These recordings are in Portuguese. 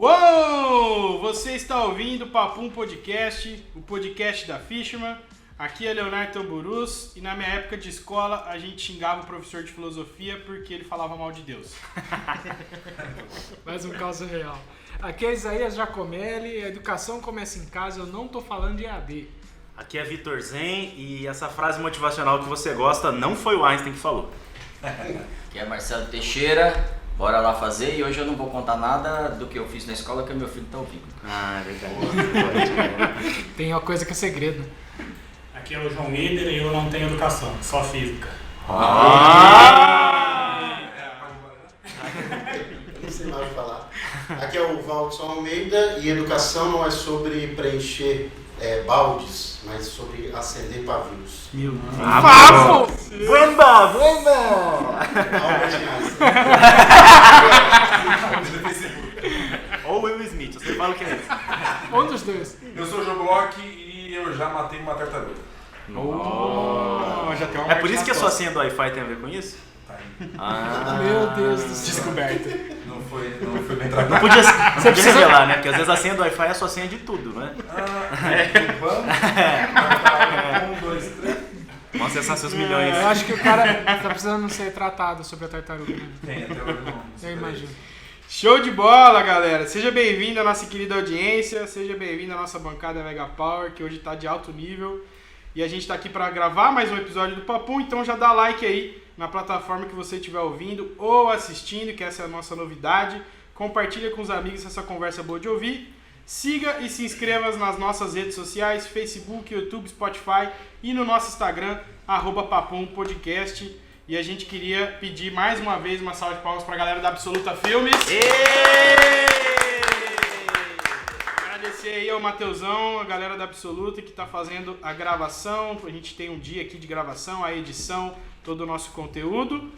Uou! Você está ouvindo o Papum Podcast, o podcast da Fishman. Aqui é Leonardo Tamburus e na minha época de escola a gente xingava o professor de filosofia porque ele falava mal de Deus. Mais um caso real. Aqui é Isaías Giacomelli, a educação começa em casa, eu não tô falando de EAD. Aqui é Vitor Zen e essa frase motivacional que você gosta não foi o Einstein que falou. Aqui é Marcelo Teixeira, bora lá fazer e hoje eu não vou contar nada do que eu fiz na escola que meu filho tá ouvindo. Ah, é verdade. Tem uma coisa que é segredo. Aqui é o João Líder e eu não tenho educação, só física. Não sei mais o que falar. Aqui é o Valson Almeida e educação não é sobre preencher baldes, mas sobre acender pavios. Meu Deus. Papo! Brenda! Albert Einstein. Ou Will Smith, você fala o que é isso. Um dos dois. Eu sou o Joe Bloch e eu já matei uma tartaruga. Já tem uma É por isso que a sua parte senha do Wi-Fi tem a ver com isso? Tá aí. Meu Deus do céu. descoberta. Não foi bem Não tratado. podia, Você precisa revelar, né? Porque às vezes a senha do Wi-Fi é a sua senha de tudo, né? Vamos. 1, 2, 3. Vão acessar seus milhões. Eu acho que o cara tá precisando ser tratado sobre a tartaruga, né? Tem, até hoje não. Eu imagino. Show de bola, galera! Seja bem-vindo à nossa querida audiência, seja bem-vindo à nossa bancada Mega Power, que hoje está de alto nível. E a gente está aqui para gravar mais um episódio do Papum, então já dá like aí na plataforma que você estiver ouvindo ou assistindo, que essa é a nossa novidade. Compartilha com os amigos essa conversa boa de ouvir. Siga e se inscreva nas nossas redes sociais, Facebook, YouTube, Spotify e no nosso Instagram, @papumpodcast. E a gente queria pedir mais uma vez uma salva de palmas para a galera da Absoluta Filmes. Agradecer aí ao Mateusão, a galera da Absoluta que está fazendo a gravação. A gente tem um dia aqui de gravação, a edição, todo o nosso conteúdo.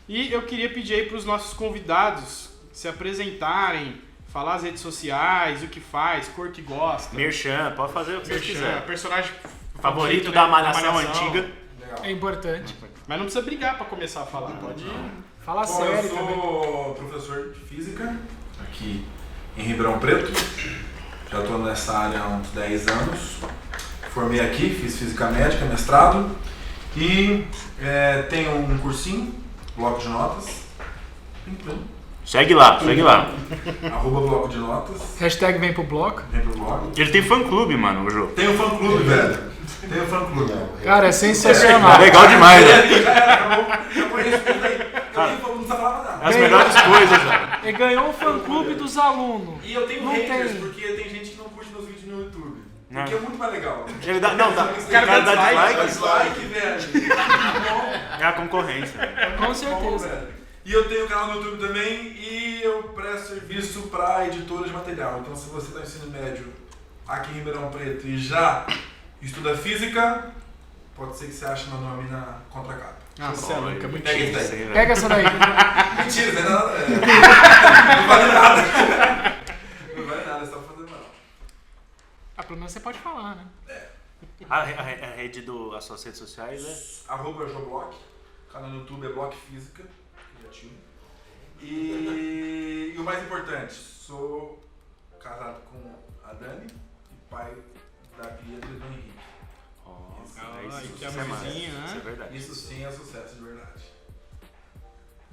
E eu queria pedir aí para os nossos convidados se apresentarem, falar as redes sociais, o que faz, cor que gosta. Merchan, pode fazer o que você quiser. Personagem Favorito né, da Malhação antiga. Legal. É importante. Mas não precisa brigar para começar a falar, pode ir. Fala Bom, eu sério também. sou professor de física aqui em Ribeirão Preto. Já estou nessa área há uns 10 anos. Formei aqui, fiz física médica, mestrado. E tenho um cursinho, bloco de notas. Segue lá. @bloco de notas. Hashtag vem pro bloco. Vem pro blog. Ele tem fã-clube, mano, o jogo. Tem um fã clube, velho. Tem um fã clube. Cara, é sensacional. Legal demais, né? Eu conheço tudo aí. Não precisa falar nada. As melhores coisas, velho. Ele ganhou o fã-clube dos alunos. E eu tenho Não haters, tem. porque tem gente que não curte meus vídeos no YouTube. Não. Que é muito mais legal. Ele dá, não, dá. O cara cara dá dá Dá dislike. dislike, velho. É a concorrência. Com Bom, certeza. velho. E eu tenho um canal no YouTube também e eu presto serviço para editora de material. Então, se você está no ensino médio aqui em Ribeirão Preto e já estuda física, pode ser que você ache meu nome na contracapa. Nossa, é louca, muito Pega chique. isso daí. Pega essa daí. Mentira, não é nada. Não vale nada. Não vale nada, você tá fazendo mal. Ah, pelo menos você pode falar, né? A rede das suas redes sociais é... @joblock, canal no YouTube é Block Física, criativo. E o mais importante, sou casado com a Dani e pai da Beatriz e do Henrique. que Isso é massa. amorzinho, né? Isso é verdade. Isso sim é sucesso de verdade.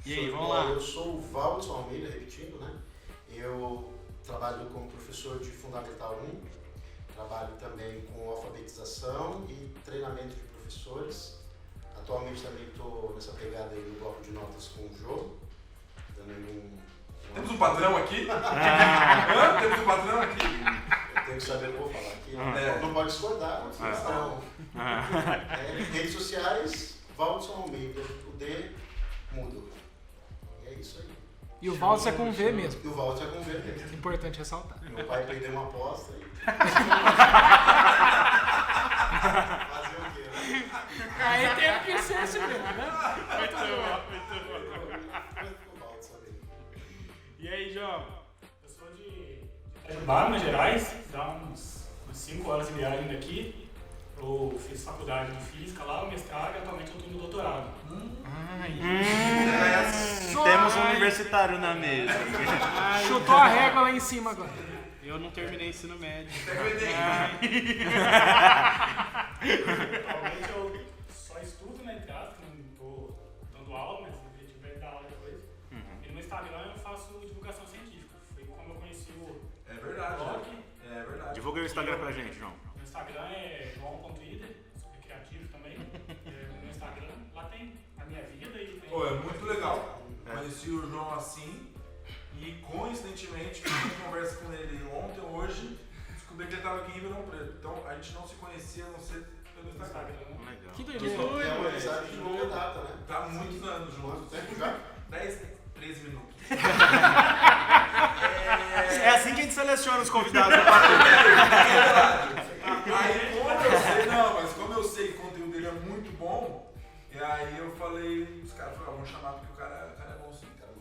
E aí, vamos Bom, lá. Eu sou o Valson Almeida, repetindo, né? Eu trabalho como professor de Fundamental 1, trabalho também com alfabetização e treinamento de professores. Atualmente também estou nessa pegada aí no bloco de notas com o Jô, dando aí Temos um patrão aqui? Hã? Temos um patrão aqui? Eu tenho que saber o que eu vou falar aqui. É. Não pode discordar, senão... redes sociais, Valson Almeida, o D, mudo. E é isso aí. E o Valso é com V mesmo. E o Valson é com V mesmo. Importante ressaltar. Meu pai perdeu uma aposta e... Fazer o quê, né? Aí tem que ser assim mesmo, né? E aí, João? Eu sou de Itajubá, Minas Gerais, dá uns 5 horas de viagem daqui. Eu fiz faculdade de física lá, o mestrado, e atualmente eu estou no doutorado. Temos um universitário na mesa. Chutou a régua lá em cima agora. Eu não terminei ensino médio. Atualmente eu só estudo, né, em casa, não tô dando aula, mas o objetivo é dar aula depois. E no Instagram eu faço divulgação científica. Foi como eu conheci o É verdade. blog. É verdade. Divulga o Instagram pra gente, João. Meu Instagram é joão.ida, sou recreativo também. No meu Instagram, lá tem a minha vida e tem... Pô, é muito legal. Conheci o João assim e coincidentemente, quando eu converso com ele ontem ou hoje, descobri que ele estava aqui em Ribeirão Preto. Então a gente não se conhecia a não ser pelo Instagram. Legal. Que É doideira. uma amizade de longa data, né? Tá há muitos anos juntos. Quanto tempo já? 10, 13 minutos. É assim que a gente seleciona os convidados. Aí como eu sei, não, mas como eu sei que o conteúdo dele é muito bom, e aí eu falei, os caras falaram, vamos chamar porque o cara é bom sim, cara.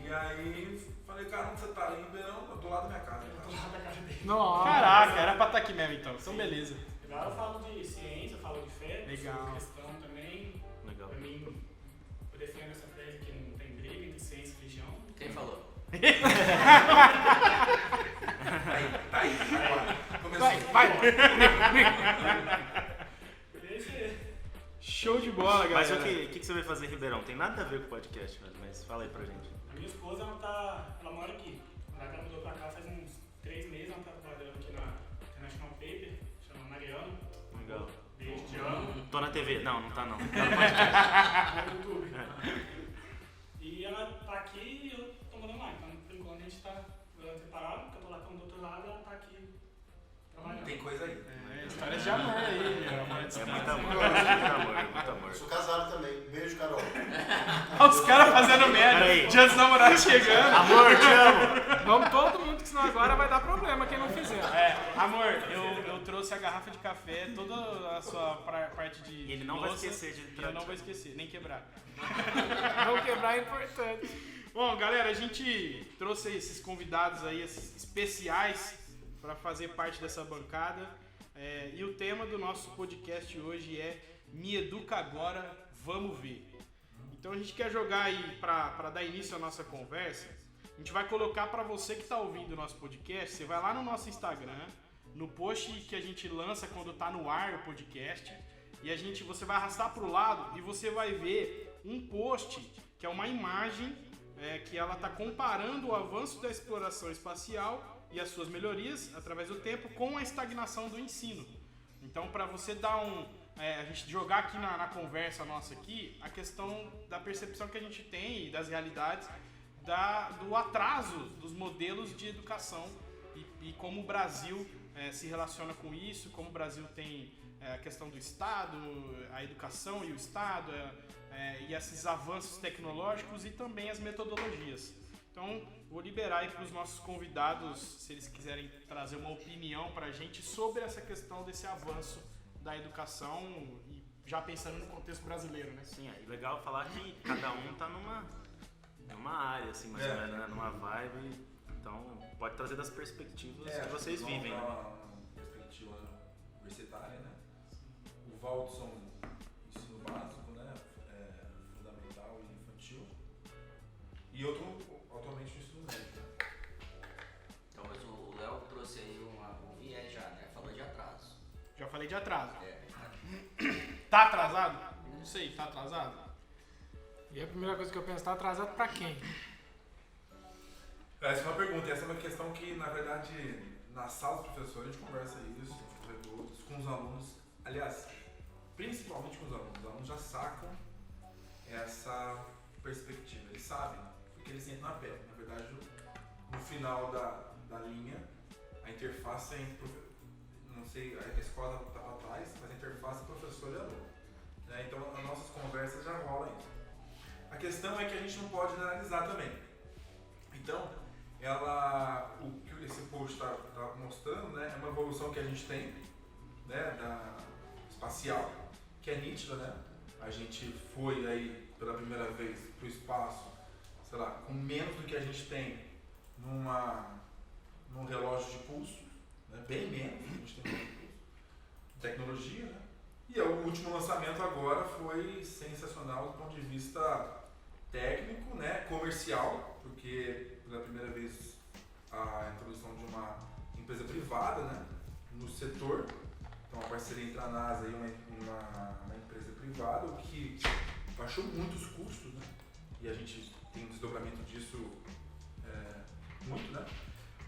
E aí falei, cara, onde você tá? Ali em Ribeirão, do lado da minha casa. Do lado da casa dele. Nossa. Caraca, era pra estar aqui mesmo então. Então beleza. Lá eu falo de ciência, eu falo de fé, Legal. sobre questão também. Legal. Pra mim, eu defendo essa tese que não tem briga entre ciência e religião. Quem falou? Tá aí, agora. Começou. Vai. Show de bola, galera. Mas o que você vai fazer em Ribeirão? Tem nada a ver com o podcast, mas fala aí pra gente. A minha esposa, ela mora aqui. Ela mudou pra cá faz uns 3 meses, ela tá trabalhando aqui na International Paper, chama Mariano. Legal. Beijo, te amo. Tô na TV. Não tá não. No YouTube. E ela tá aqui e eu tô morando lá. Então, por enquanto, a gente tá morando separado, porque eu tô lá com o doutorado e ela tá aqui trabalhando. Tem coisa aí. Histórias de amor aí, amor de É distância. muito amor, muito amor, muito amor. Eu sou casado também. Beijo, Carol. Olha os caras fazendo merda. Peraí. Dia dos namorados chegando. Amor, te amo! Vamos todo mundo, que senão agora vai dar problema quem não fizer. Amor, eu trouxe a garrafa de café, toda a sua parte de. E ele não vai louça, esquecer de e eu não vou esquecer, nem quebrar. Não quebrar é importante. Bom, galera, a gente trouxe esses convidados aí, esses especiais, para fazer parte dessa bancada. E o tema do nosso podcast hoje é Me Educa Agora, Vamos Ver. Então a gente quer jogar aí, para dar início à nossa conversa, a gente vai colocar para você que está ouvindo o nosso podcast, você vai lá no nosso Instagram, no post que a gente lança quando está no ar o podcast, e você vai arrastar para o lado e você vai ver um post que é uma imagem que ela está comparando o avanço da exploração espacial e as suas melhorias através do tempo com a estagnação do ensino. Então, para você dar a gente jogar aqui na conversa nossa aqui, a questão da percepção que a gente tem e das realidades do atraso dos modelos de educação e como o Brasil se relaciona com isso, como o Brasil tem a questão do Estado, a educação e o Estado, e esses avanços tecnológicos e também as metodologias. Então, vou liberar aí para os nossos convidados, se eles quiserem trazer uma opinião para a gente sobre essa questão desse avanço da educação e já pensando no contexto brasileiro, né? Sim, é legal falar que cada um tá numa área, assim, mais ou menos, né? Numa vibe. Então, pode trazer das perspectivas que vocês vivem, né? Uma perspectiva universitária, né? O Valdson, ensino básico, né? Fundamental e infantil. E eu tô atualmente no ensino médio, né? Então, mas o Léo trouxe aí um viés já, né? Falou de atraso. Já falei de atraso. É. Tá atrasado? Não sei, tá atrasado? E a primeira coisa que eu penso, tá atrasado pra quem? Essa é uma pergunta, essa é uma questão que, na verdade, na sala dos professores a gente conversa isso, com os corretores, com os alunos. Aliás, principalmente com os alunos. Os alunos já sacam essa perspectiva, eles sabem, porque eles sentem na pele. Na verdade, no final da linha, a interface é entre, não sei, a escola está para trás, mas a interface é professor e aluno. Né? Então, nas nossas conversas já rola isso. A questão é que a gente não pode generalizar também. Então, o que esse post está mostrando, né, é uma evolução que a gente tem, né, espacial, que é nítida, né? A gente foi aí pela primeira vez para o espaço, sei lá, com menos do que a gente tem num relógio de pulso, né? Bem menos do que a gente tem no relógio de pulso. Tecnologia, né? E o último lançamento agora foi sensacional do ponto de vista técnico, né, comercial, porque pela primeira vez a introdução de uma empresa privada, né, no setor, então a parceria entre a NASA e uma empresa privada, o que baixou muito os custos, né, e a gente tem um desdobramento disso muito, né,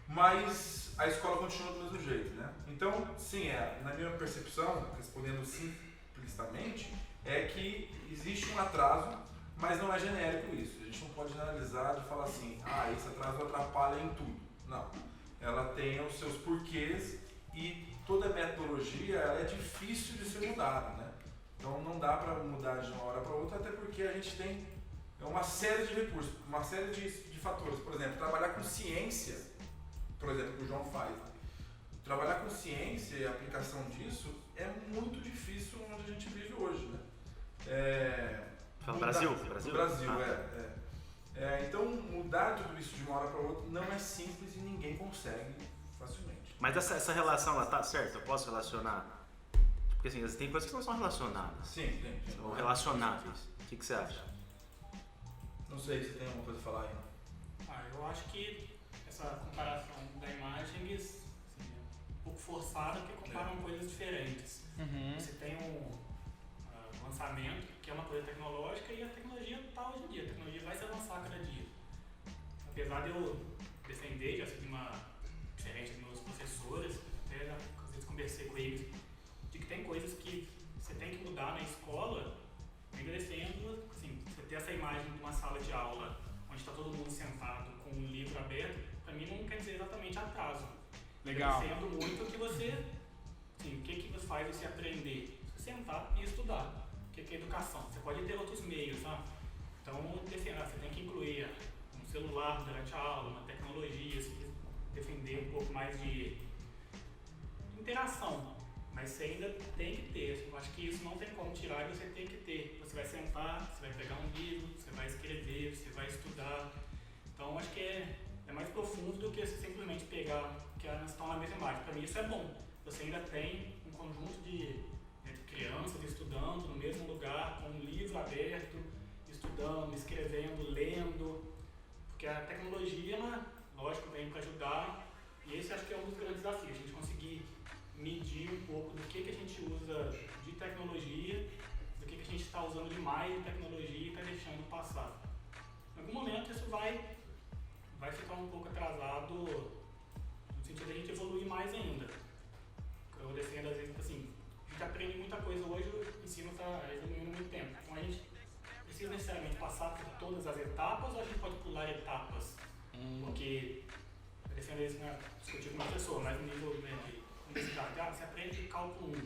mas a escola continua do mesmo jeito, né. Então, sim, na minha percepção, respondendo simplisticamente, é que existe um atraso, mas não é genérico isso. A gente não pode generalizar de falar assim, esse atraso atrapalha em tudo. Não. Ela tem os seus porquês e toda metodologia ela é difícil de ser mudada, né? Então não dá para mudar de uma hora para outra, até porque a gente tem uma série de recursos, uma série de fatores. Por exemplo, trabalhar com ciência, por exemplo, que o João faz. Trabalhar com ciência e a aplicação disso é muito difícil onde a gente vive hoje, né? Fala Brasil? Então mudar tudo isso de uma hora para outra não é simples e ninguém consegue facilmente. Mas essa relação, ela tá certa? Eu posso relacionar? Porque assim, tem coisas que não são relacionadas. Sim, tem. Ou relacionáveis. O que você acha? Não sei se tem alguma coisa a falar aí. Eu acho que essa comparação da imagem assim, é um pouco forçada, porque comparam coisas diferentes. Você tem um lançamento, que é uma coisa tecnológica, e a tecnologia está hoje em dia. A tecnologia vai se avançar cada dia. Apesar de eu defender, já sei uma diferente dos meus professores, até às vezes conversei com eles, de que tem coisas que você tem que mudar na escola, eu defendo, assim, você ter essa imagem de uma sala de aula onde está todo mundo sentado com um livro aberto, para mim não quer dizer exatamente atraso. Legal. Eu defendo muito que você, assim, o que você faz você aprender? Você sentar e estudar. O que é educação? Você pode ter outros meios, tá? Então, você tem que incluir um celular durante a aula, uma tecnologia, assim, defender um pouco mais de interação. Mas você ainda tem que ter. Eu acho que isso não tem como tirar e você tem que ter. Você vai sentar, você vai pegar um livro, você vai escrever, você vai estudar. Então, acho que é mais profundo do que você simplesmente pegar que elas estão na mesma imagem. Para mim, isso é bom. Você ainda tem um conjunto de crianças estudando no mesmo lugar, com um livro aberto, estudando, escrevendo, lendo, porque a tecnologia, lógico, vem para ajudar, e esse acho que é um dos grandes desafios, a gente conseguir medir um pouco do que a gente usa de tecnologia, do que a gente está usando demais de tecnologia e está deixando passar. Em algum momento isso vai ficar um pouco atrasado, no sentido de a gente evoluir mais ainda. Eu defendo, às vezes, assim, a gente aprende muita coisa hoje, o ensino está evoluindo muito tempo. Então a gente precisa necessariamente passar por todas as etapas ou a gente pode pular etapas? Porque, eu defendo isso, discutir com uma pessoa, mas no nível de universidade, você aprende cálculo 1,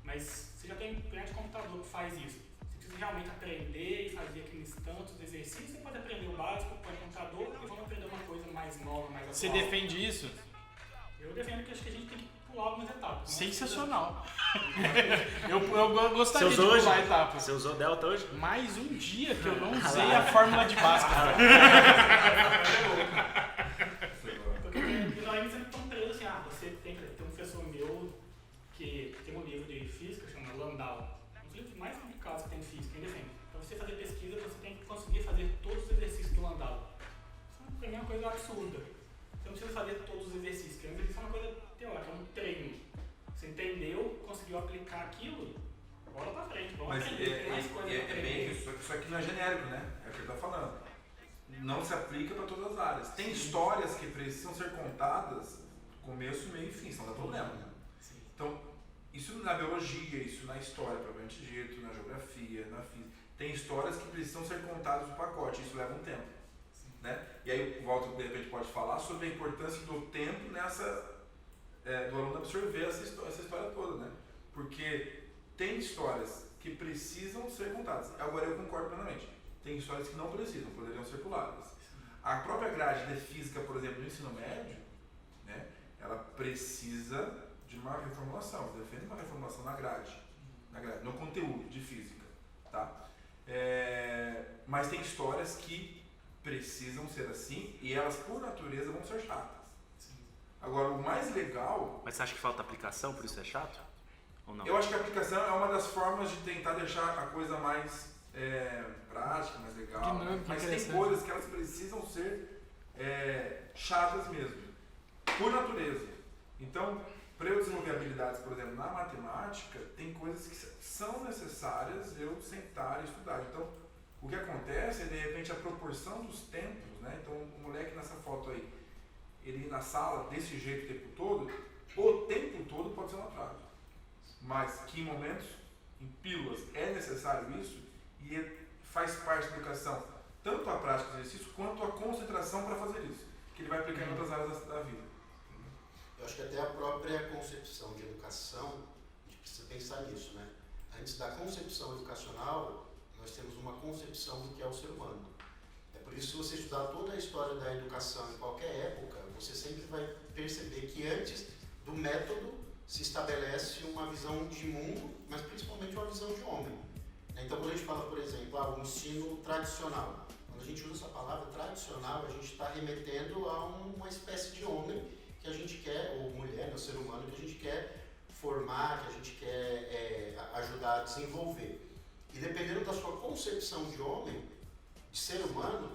mas você já tem um grande computador que faz isso. Você precisa realmente aprender e fazer aqueles tantos exercícios, você pode aprender o básico, põe no computador e vamos aprender uma coisa mais nova, mais atual. Você defende isso? Eu defendo que acho que a gente tem que pular algumas etapas. Sensacional. eu gostaria de pular etapas. Você usou Delta hoje? Mais um dia que eu não usei a fórmula de Bhaskara. Porque eles sempre estão presos assim, você tem um professor meu que tem um livro de física, chama Landau. Um dos livros mais complicados que tem em física, quem defende. Para você fazer pesquisa, você tem que conseguir fazer todos os exercícios do Landau. Isso para mim é uma coisa absurda. Você não precisa fazer todos os exercícios, porque isso é uma coisa teórica, é um treino. Você entendeu, conseguiu aplicar aquilo, bola pra frente, vamos aprender, tem mais coisa pra aprender. Bem isso, só que isso aqui não é genérico, né? É o que ele está falando. Não se aplica para todas as áreas. Tem histórias que precisam ser contadas, começo, meio e fim, senão dá problema, né? Sim. Então, isso na biologia, isso na história, propriamente dito, na geografia, na física. Tem histórias que precisam ser contadas no pacote, isso leva um tempo. Né? E aí o Walter, de repente, pode falar sobre a importância do tempo do aluno absorver essa história toda, né? Porque tem histórias que precisam ser contadas. Agora, eu concordo plenamente. Tem histórias que não precisam, poderiam ser puladas. A própria grade de física, por exemplo, no ensino médio, né, ela precisa de uma reformulação. Você defende uma reformulação na grade, no conteúdo de física. Tá? Mas tem histórias que precisam ser assim e elas, por natureza, vão ser chatas. Agora, o mais legal... Mas você acha que falta aplicação, por isso é chato? Ou não? Eu acho que a aplicação é uma das formas de tentar deixar a coisa mais prática, mais legal. Dinâmica, mas tem Interessante. coisas que elas precisam ser chatas mesmo, por natureza. Então, para eu desenvolver habilidades, por exemplo, na matemática, tem coisas que são necessárias eu sentar e estudar. Então, o que acontece é, de repente, a proporção dos tempos, né? Então, o moleque nessa foto aí, ele ir na sala desse jeito o tempo todo pode ser um atraso. Mas que em momentos, em pílulas, é necessário isso e faz parte da educação, tanto a prática do exercício quanto a concentração para fazer isso, que ele vai aplicar em outras áreas da vida. Eu acho que até a própria concepção de educação, a gente precisa pensar nisso, né? Antes da concepção educacional, nós temos uma concepção do que é o ser humano. É por isso que se você estudar toda a história da educação em qualquer época, você sempre vai perceber que antes do método se estabelece uma visão de mundo, mas principalmente uma visão de homem. Então, quando a gente fala, por exemplo, o ensino tradicional, quando a gente usa essa palavra tradicional, a gente está remetendo a uma espécie de homem que a gente quer, ou mulher, o ser humano, que a gente quer formar, que a gente quer ajudar a desenvolver. E dependendo da sua concepção de homem, de ser humano,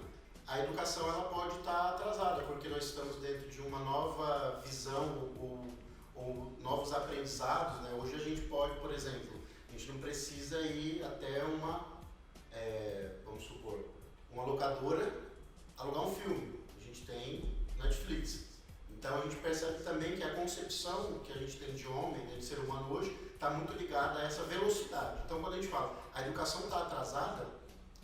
a educação ela pode estar atrasada, porque nós estamos dentro de uma nova visão ou novos aprendizados, né? Hoje a gente pode, por exemplo, a gente não precisa ir até vamos supor, uma locadora alugar um filme. A gente tem Netflix. Então a gente percebe também que a concepção que a gente tem de homem, né, de ser humano hoje, está muito ligada a essa velocidade. Então quando a gente fala a educação está atrasada,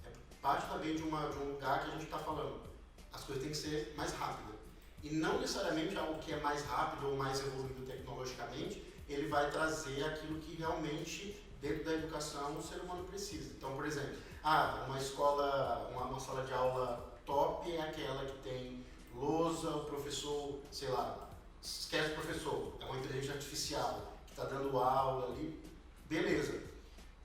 é parte também de um lugar que a gente está falando. As coisas têm que ser mais rápidas. E não necessariamente algo que é mais rápido ou mais evoluído tecnologicamente, ele vai trazer aquilo que realmente, dentro da educação, o ser humano precisa. Então, por exemplo, uma escola, uma sala de aula top é aquela que tem lousa, o professor, sei lá, esquece o professor, é uma inteligência artificial que está dando aula ali, beleza.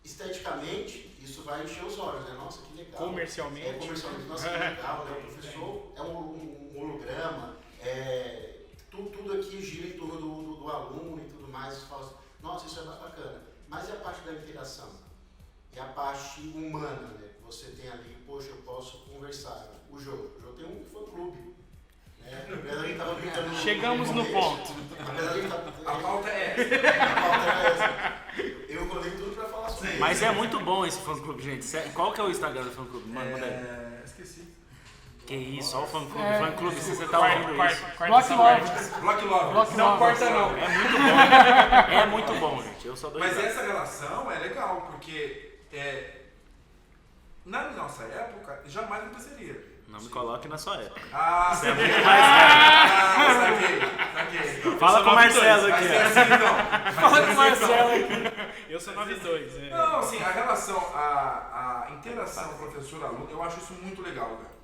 Esteticamente, isso vai encher os olhos, né? Nossa, que legal. Comercialmente. Comercialmente, nossa, que legal, né? O professor é um holograma, tudo aqui gira em torno do aluno e tudo mais, você fala assim, nossa, isso é bacana. Mas e a parte da interação? E a parte humana, né? Você tem ali, poxa, eu posso conversar. O Jô tem um fã-clube. Chegamos no ponto. A pauta é essa. Eu rolei tudo pra falar sobre isso. Mas é muito bom esse fã-clube, gente. Qual que é o Instagram do fã-clube? Mano, manda aí. Esqueci. Que isso, só o fã-clube. Fã-clube, se você tá ouvindo isso. Block Lovers. Block Lovers. Não corta não. É muito bom. É muito bom, gente. Eu só dou Mas risada. essa relação é legal, porque na nossa época jamais aconteceria. Não me coloque na sua época. Você é muito mais saquei. Fala com o Marcelo Vai aqui. ser assim, então. Fala com o Marcelo. Eu sou 9-2. Não, assim, a relação, a interação professor-aluno, eu acho isso muito legal, cara.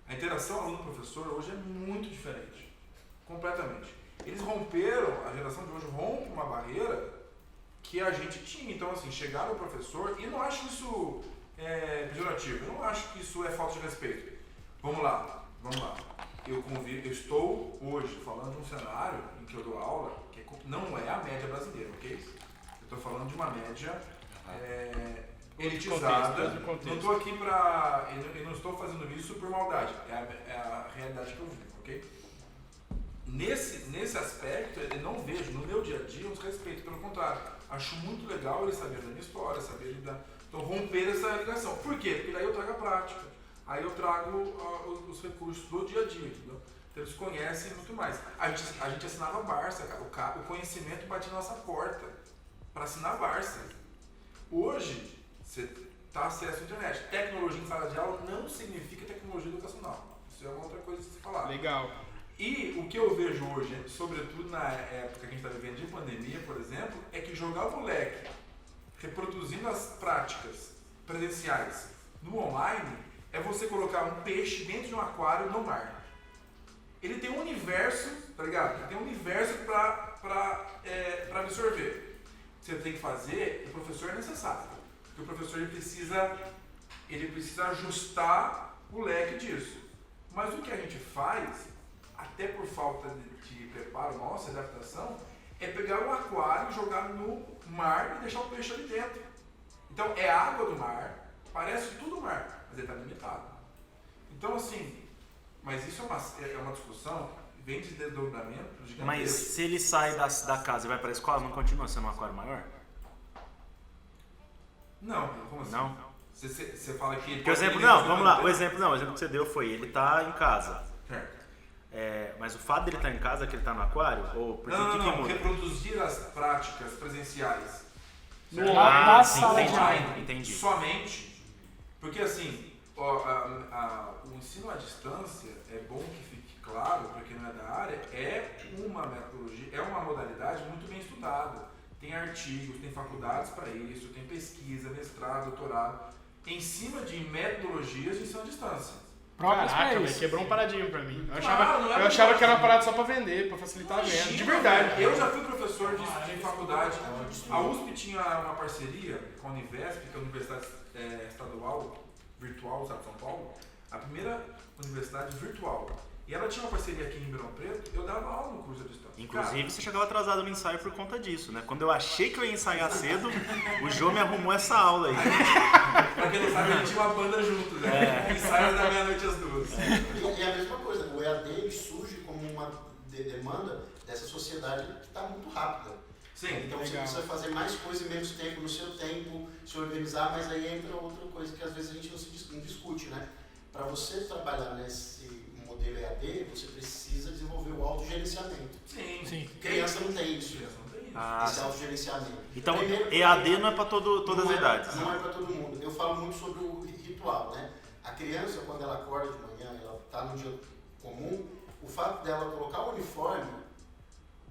A interação aluno-professor hoje é muito diferente. Completamente. Eles romperam, a geração de hoje rompe uma barreira que a gente tinha. Então, assim, chegar no professor, e não acho isso pejorativo, eu não acho que isso é falta de respeito. Vamos lá. Eu estou hoje falando de um cenário em que eu dou aula que não é a média brasileira, ok? Eu estou falando de uma média elitizada. Não estou aqui eu não estou fazendo isso por maldade, é a realidade que eu vivo, ok? Nesse aspecto, eu não vejo no meu dia a dia um desrespeito, pelo contrário, acho muito legal eles saberem da minha história, saberem então romper essa ligação. Por quê? Porque daí eu trago a prática, aí eu trago os recursos do dia a dia, entendeu? Então eles conhecem muito mais. A gente assinava Barça, cara, o conhecimento batia na nossa porta para assinar Barça. Hoje, você está acesso à internet. Tecnologia em sala de aula não significa tecnologia educacional. Isso é uma outra coisa a se falar. Legal. E o que eu vejo hoje, sobretudo na época que a gente está vivendo de pandemia, por exemplo, é que jogar o moleque reproduzindo as práticas presenciais no online é você colocar um peixe dentro de um aquário no mar. Ele tem um universo, tá ligado? Ele tem um universo para absorver. O que você tem que fazer, o professor é necessário. Porque o professor ele precisa ajustar o leque disso. Mas o que a gente faz, até por falta de preparo nossa, adaptação, é pegar o aquário, jogar no mar e deixar o peixe ali dentro. Então é água do mar, parece tudo mar, mas ele está limitado. Então, assim, mas isso é uma discussão, vem de desdobramento gigantesco. Mas se ele sai da casa e vai pra escola, não continua sendo um aquário maior? Não, como assim? Não? Você fala que... Porque o exemplo, não, vamos lá, o exemplo que você deu foi, ele tá em casa. Certo. Mas o fato dele estar em casa é que ele tá no aquário? Ou porque o que muda? Reproduzir as práticas presenciais. Na sim, sala de aula. entendi. Somente, porque assim, o ensino à distância, é bom que fique claro, para quem não é da área, é uma metodologia, é uma modalidade muito bem estudada. Tem artigos, tem faculdades para isso, tem pesquisa, mestrado, doutorado, em cima de metodologias de ensino à distância. Próprias pra Caraca, isso. velho, quebrou um paradigma pra mim. Eu Claro, achava que era uma parada só pra vender, pra facilitar a venda. De verdade. Eu já fui professor de faculdade. A USP tinha uma parceria com a Univesp, que é a Universidade Estadual Virtual do Estado de São Paulo, a primeira universidade virtual. E ela tinha uma parceria aqui em Ribeirão Preto, eu dava aula no curso de distância. Inclusive, você chegava atrasado no ensaio por conta disso, né? Quando eu achei que eu ia ensaiar cedo, o Jô me arrumou essa aula aí. Pra quem não sabe, a gente tinha uma banda junto, né? Ensaio da meia-noite às 2. E é a mesma coisa, o EAD ele surge como uma demanda dessa sociedade que está muito rápida. Sim, Então você precisa fazer mais coisa em menos tempo, no seu tempo, se organizar, mas aí entra outra coisa que às vezes a gente não discute, né? Para você trabalhar nesse modelo EAD, você precisa desenvolver o autogerenciamento. Sim. Criança não tem isso. Esse autogerenciamento. Então, Primeiro, EAD não é para todas as idades. Não é para todo mundo. Eu falo muito sobre o ritual, né? A criança, quando ela acorda de manhã, ela está num dia comum, o fato dela colocar o uniforme,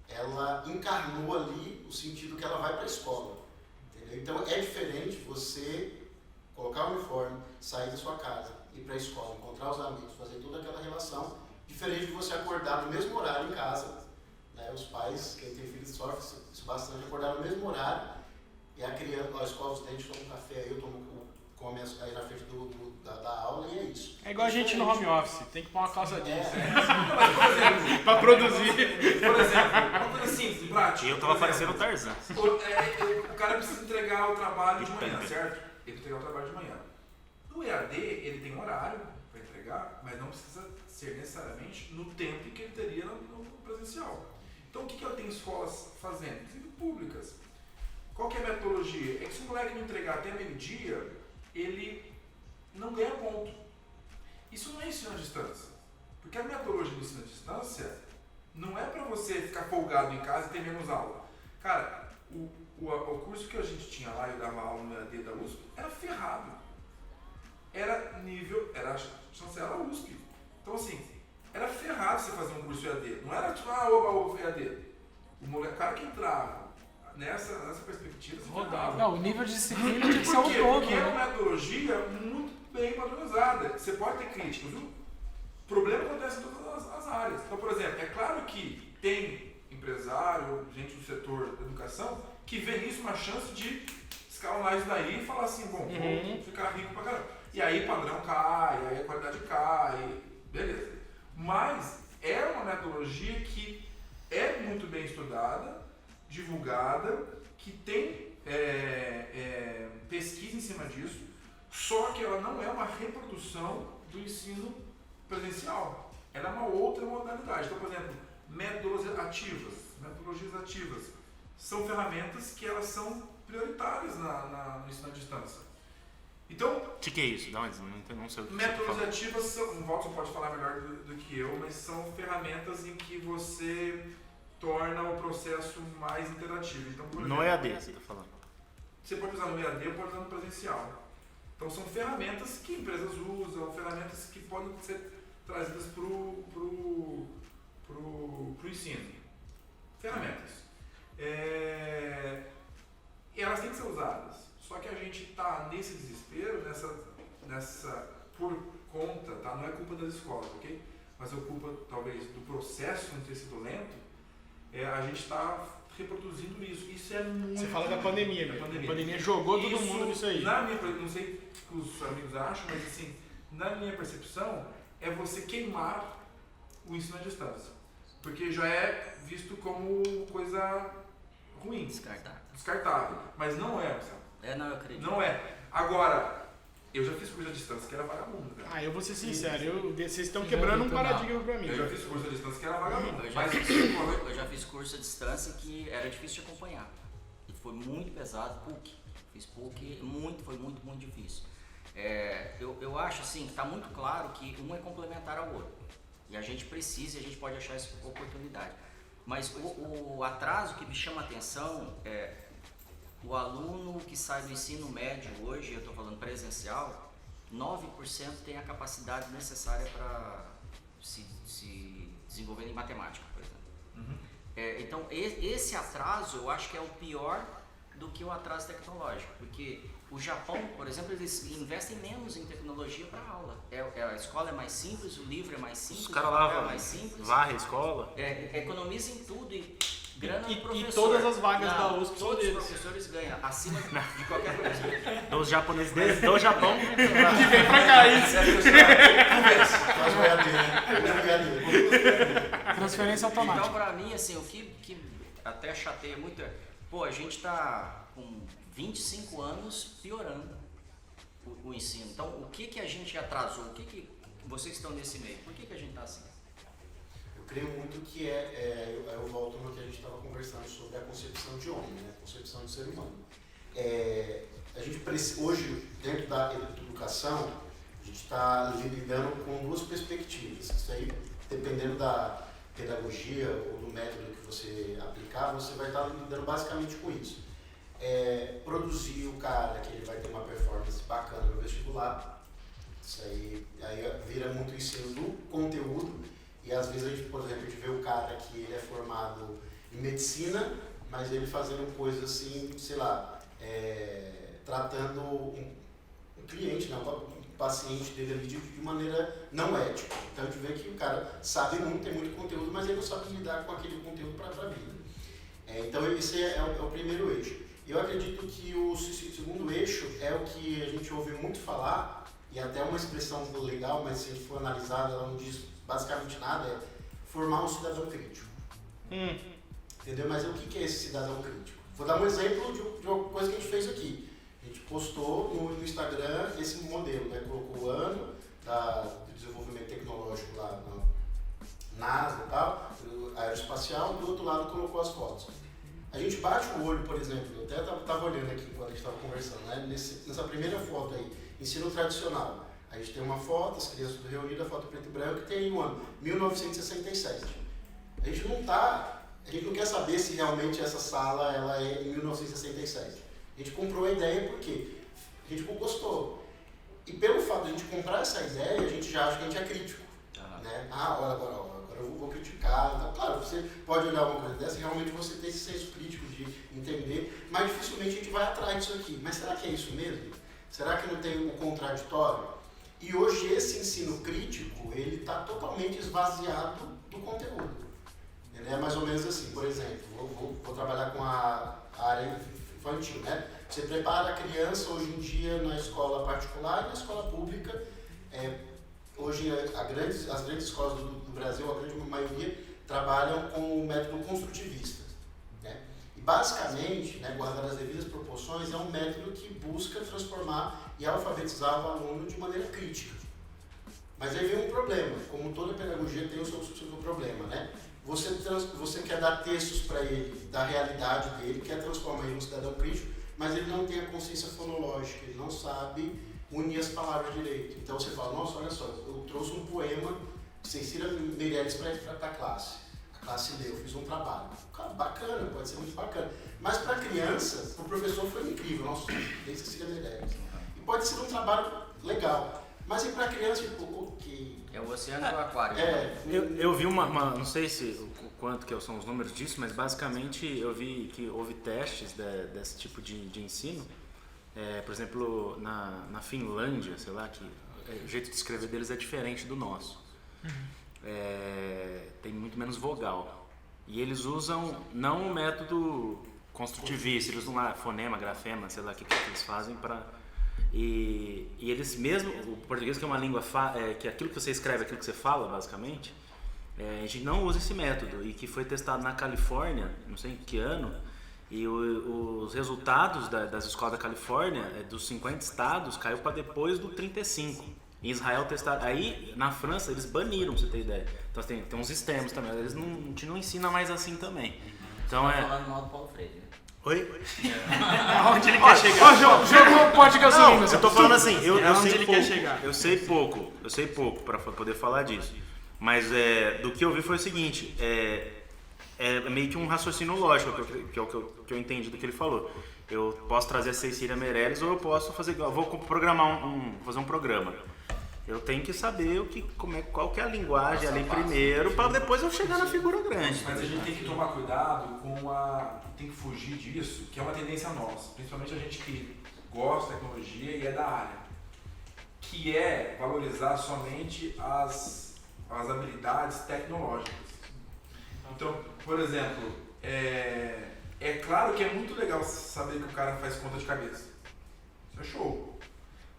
ela encarnou ali o sentido que ela vai para a escola. Entendeu? Então, é diferente você colocar o uniforme, sair da sua casa, ir para a escola, encontrar os amigos, fazer toda aquela relação, diferente de você acordar no mesmo horário em casa, né? Os pais, quem tem filhos, sofrem isso bastante, acordar no mesmo horário, e a criança, a escova os dentes, toma um café, aí eu come aí na frente da aula, e é isso. É igual a gente no home office, tem que pôr uma calça jeans. Mas, por exemplo, Pra produzir. por exemplo, uma coisa simples, prática. Eu tava Por parecendo o exemplo, Tarzan. O cara precisa entregar o trabalho de manhã, certo? Ele precisa entregar o trabalho de manhã. No EAD, ele tem um horário para entregar, mas não precisa ser necessariamente no tempo que ele teria no presencial. Então, o que eu tenho escolas fazendo? Inclusive públicas. Qual que é a metodologia? É que se o moleque não entregar até meio-dia, ele não ganha ponto. Isso não é ensino à distância. Porque a metodologia do ensino à distância não é para você ficar folgado em casa e ter menos aula. Cara, o curso que a gente tinha lá, eu dava aula no EAD da USP, era ferrado. Era nível, era chancela USP. Então assim, era ferrado você fazer um curso EAD. Não era tipo, oba, EAD. O cara que entrava nessa perspectiva, você Rodava. Não, o nível de disciplina tinha que ser Por quê? o todo. Porque é uma Né? metodologia muito bem padronizada. Você pode ter críticas, viu? O problema acontece em todas as áreas. Então, por exemplo, é claro que tem empresário, gente do setor da educação, que vê nisso uma chance de escalonar isso daí e falar assim, bom, vou ficar rico pra caramba. E aí o padrão cai, aí a qualidade cai, beleza. Mas é uma metodologia que é muito bem estudada, divulgada, que tem pesquisa em cima disso, só que ela não é uma reprodução do ensino presencial. Ela é uma outra modalidade. Então, por exemplo, metodologias ativas são ferramentas que elas são prioritárias no ensino à distância. Então, O que é isso? Dá um exemplo, não sei o que você métodos fala. ativas são, o Watson pode falar melhor do que eu, mas são ferramentas em que você torna o processo mais interativo. Então, por No exemplo, EAD, você tá falando. você pode usar no EAD ou pode usar no presencial. Então são ferramentas que empresas usam, ferramentas que podem ser trazidas para o ensino. Ferramentas. E elas têm que ser usadas. Só que a gente está nesse desespero, por conta, tá? Não é culpa das escolas, ok? Mas é culpa, talvez, do processo não ter sido lento. A gente está reproduzindo isso. Isso é muito... Você fala da pandemia, Da velho. pandemia. A pandemia jogou todo mundo nisso aí. Não sei o que os amigos acham, mas assim, na minha percepção, é você queimar o ensino à distância. Porque já é visto como coisa ruim, Descartar. descartável. Mas não é, Marcelo. Não, eu acredito. Não é. Agora, Eu já fiz curso à distância que era vagabundo, cara. Ah, eu vou ser sincero, vocês estão quebrando um paradigma pra mim. Eu já fiz curso à distância que era vagabundo. Eu já fiz curso à distância que era difícil de acompanhar. E foi muito pesado, PUC. Fiz PUC, foi muito difícil. Eu acho assim, que está muito claro que um é complementar ao outro. E a gente precisa, e a gente pode achar essa oportunidade. Mas o atraso que me chama a atenção é o aluno que sai do ensino médio hoje, eu estou falando presencial, 9% tem a capacidade necessária para se desenvolver em matemática, por exemplo. Então, esse atraso eu acho que é o pior do que o atraso tecnológico, porque o Japão, por exemplo, eles investem menos em tecnologia para aula. A escola é mais simples, o livro é mais simples, Os caras o papel lá é mais simples. varrem a escola. Economiza em tudo e grana E do professor. todas as vagas da USP são todos deles. os professores ganham, acima de qualquer coisa. Dos japoneses deles, do Japão. Que vem pra cá isso. Faz o EAD, né? Transferência automática. Então, pra mim, assim, o que até chateia muito é, a gente tá com 25 anos piorando o ensino. Então, o que a gente atrasou? O que vocês estão nesse meio? Por que a gente tá assim? Eu creio muito que eu volto no que a gente estava conversando sobre a concepção de homem, né? A concepção de ser humano. A gente hoje, dentro da educação, a gente está lidando com duas perspectivas. Isso aí, dependendo da pedagogia ou do método que você aplicar, você vai estar lidando basicamente com isso. Produzir o cara que ele vai ter uma performance bacana no vestibular. Isso aí vira muito ensino do conteúdo. E às vezes a gente, por exemplo, a gente vê o cara que ele é formado em medicina, mas ele fazendo coisas assim, sei lá, tratando um cliente, né, um paciente dele ali de maneira não ética. Então a gente vê que o cara sabe muito, tem muito conteúdo, mas ele não sabe lidar com aquele conteúdo para a vida. Então esse é o primeiro eixo. Eu acredito que o segundo eixo é o que a gente ouve muito falar, e até uma expressão legal, mas se a gente for analisar, ela não diz basicamente nada, é formar um cidadão crítico. Entendeu? Mas o que é esse cidadão crítico? Vou dar um exemplo de uma coisa que a gente fez aqui. A gente postou no Instagram esse modelo, né? Colocou o ano do desenvolvimento tecnológico lá na NASA e tal, aeroespacial, do outro lado colocou as fotos. A gente bate o olho, por exemplo, eu até estava olhando aqui enquanto a gente estava conversando, né? Nessa primeira foto aí, ensino tradicional. A gente tem uma foto, as crianças tudo reunidas, a foto preto e branco, que tem o ano 1967. A gente não quer saber se realmente essa sala ela é em 1967. A gente comprou a ideia porque a gente gostou. E pelo fato de a gente comprar essa ideia, a gente já acha que a gente é crítico. Né? Agora eu vou criticar. Então, claro, você pode olhar uma coisa dessa e realmente você tem esse senso crítico de entender, mas dificilmente a gente vai atrás disso aqui. Mas será que é isso mesmo? Será que não tem um contraditório? E hoje esse ensino crítico, ele está totalmente esvaziado do conteúdo. Ele é mais ou menos assim, por exemplo, vou trabalhar com a área infantil, né? Você prepara a criança hoje em dia na escola particular e na escola pública. Hoje as grandes escolas do Brasil, a grande maioria, trabalham com o método construtivista. Né? E basicamente, né, guardando as devidas proporções, é um método que busca transformar e alfabetizar o aluno de maneira crítica. Mas aí vem um problema, como toda pedagogia tem o seu problema, né? Você quer dar textos para ele da realidade dele, quer transformar ele em um cidadão crítico, mas ele não tem a consciência fonológica, ele não sabe unir as palavras direito. Então você fala, nossa, olha só, eu trouxe um poema de Cecília Meirelles para a classe. A classe leu, eu fiz um trabalho. Bacana, pode ser muito bacana. Mas para a criança, o professor foi incrível, nossa, tem Cecília Meirelles. E pode ser um trabalho legal. Mas e para a criança, ok. É o oceano do aquário. Eu vi não sei o quanto que são os números disso, mas basicamente eu vi que houve testes desse tipo de ensino. Por exemplo, na Finlândia, sei lá, que o jeito de escrever deles é diferente do nosso. Tem muito menos vogal. E eles usam não o método construtivista, eles usam lá fonema, grafema, sei lá o que eles fazem para... E eles mesmo, o português que é uma língua, que aquilo que você escreve, aquilo que você fala, basicamente, a gente não usa esse método. E que foi testado na Califórnia, não sei em que ano, E os resultados das escolas da Califórnia, dos 50 estados, caiu para depois do 35. Em Israel testaram. Aí, na França, eles baniram, pra você ter ideia. Então tem uns extremos também. Eles não ensinam mais assim também. Então Tá falando mal do Paulo Freire, né? Oi? Aonde ele quer chegar? Jogou o pote de gasolina. Eu tô falando assim, eu onde sei ele pouco. quer chegar. Eu sei pouco para poder falar disso. Mas do que eu vi foi o seguinte, é meio que um raciocínio lógico, que é o que eu entendi do que ele falou. Eu posso trazer a Cecília Meirelles ou eu posso vou programar fazer um programa. Eu tenho que saber qual que é a linguagem ali primeiro, para depois eu chegar na figura grande. Mas a gente tem que tomar cuidado tem que fugir disso, que é uma tendência nossa, principalmente a gente que gosta de tecnologia e é da área, que é valorizar somente as habilidades tecnológicas. Então, por exemplo, é claro que é muito legal saber que o cara faz conta de cabeça. Isso é show.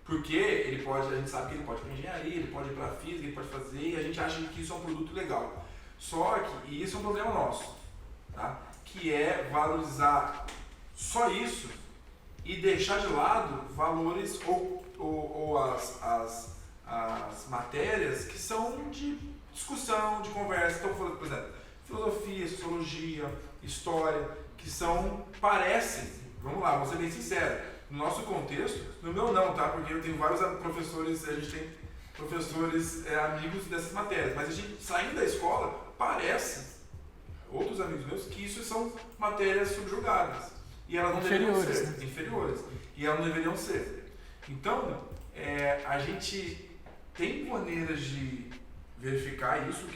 Porque a gente sabe que ele pode ir para engenharia, ele pode ir para física, ele pode fazer, e a gente acha que isso é um produto legal. Só que, e isso é um problema nosso, tá? Que é valorizar só isso e deixar de lado valores ou as matérias que são de discussão, de conversa. Então, por exemplo, filosofia, sociologia, história, que parecem, vamos lá, vou ser bem sincero, no nosso contexto, no meu não, tá? Porque eu tenho vários professores, a gente tem professores amigos dessas matérias, mas a gente saindo da escola, parece, outros amigos meus, que isso são matérias subjugadas. E elas não deveriam ser. Inferiores. E elas não deveriam ser. Então, a gente tem maneiras de verificar isso,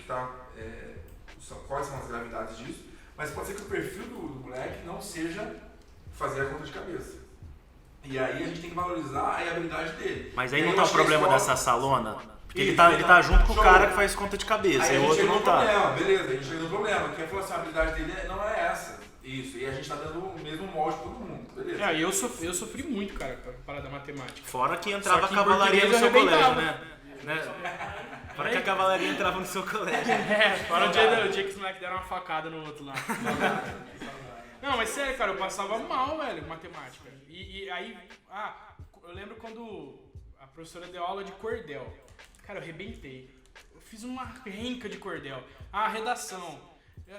quais são as gravidades disso, mas pode ser que o perfil do moleque não seja fazer a conta de cabeça. E aí a gente tem que valorizar a habilidade dele. Mas aí não tá o problema dessa salona? Porque ele tá junto com o cara que faz conta de cabeça, aí e o outro não tá. Beleza, a gente chega no problema. Quem falou assim, a habilidade dele não é essa. Isso, e a gente tá dando o mesmo molde pra todo mundo, beleza. E eu sofri muito, cara, pra parar da matemática. Fora que entrava Só que a cavalaria no seu arrebentava. colégio, né? Fora que a cavalaria entrava no seu colégio. Fora o dia que os moleques deram uma facada no outro lá. Não, mas sério, cara, eu passava mal, velho, matemática. E aí, eu lembro quando a professora deu aula de cordel. Cara, eu arrebentei. Eu fiz uma renca de cordel. Redação,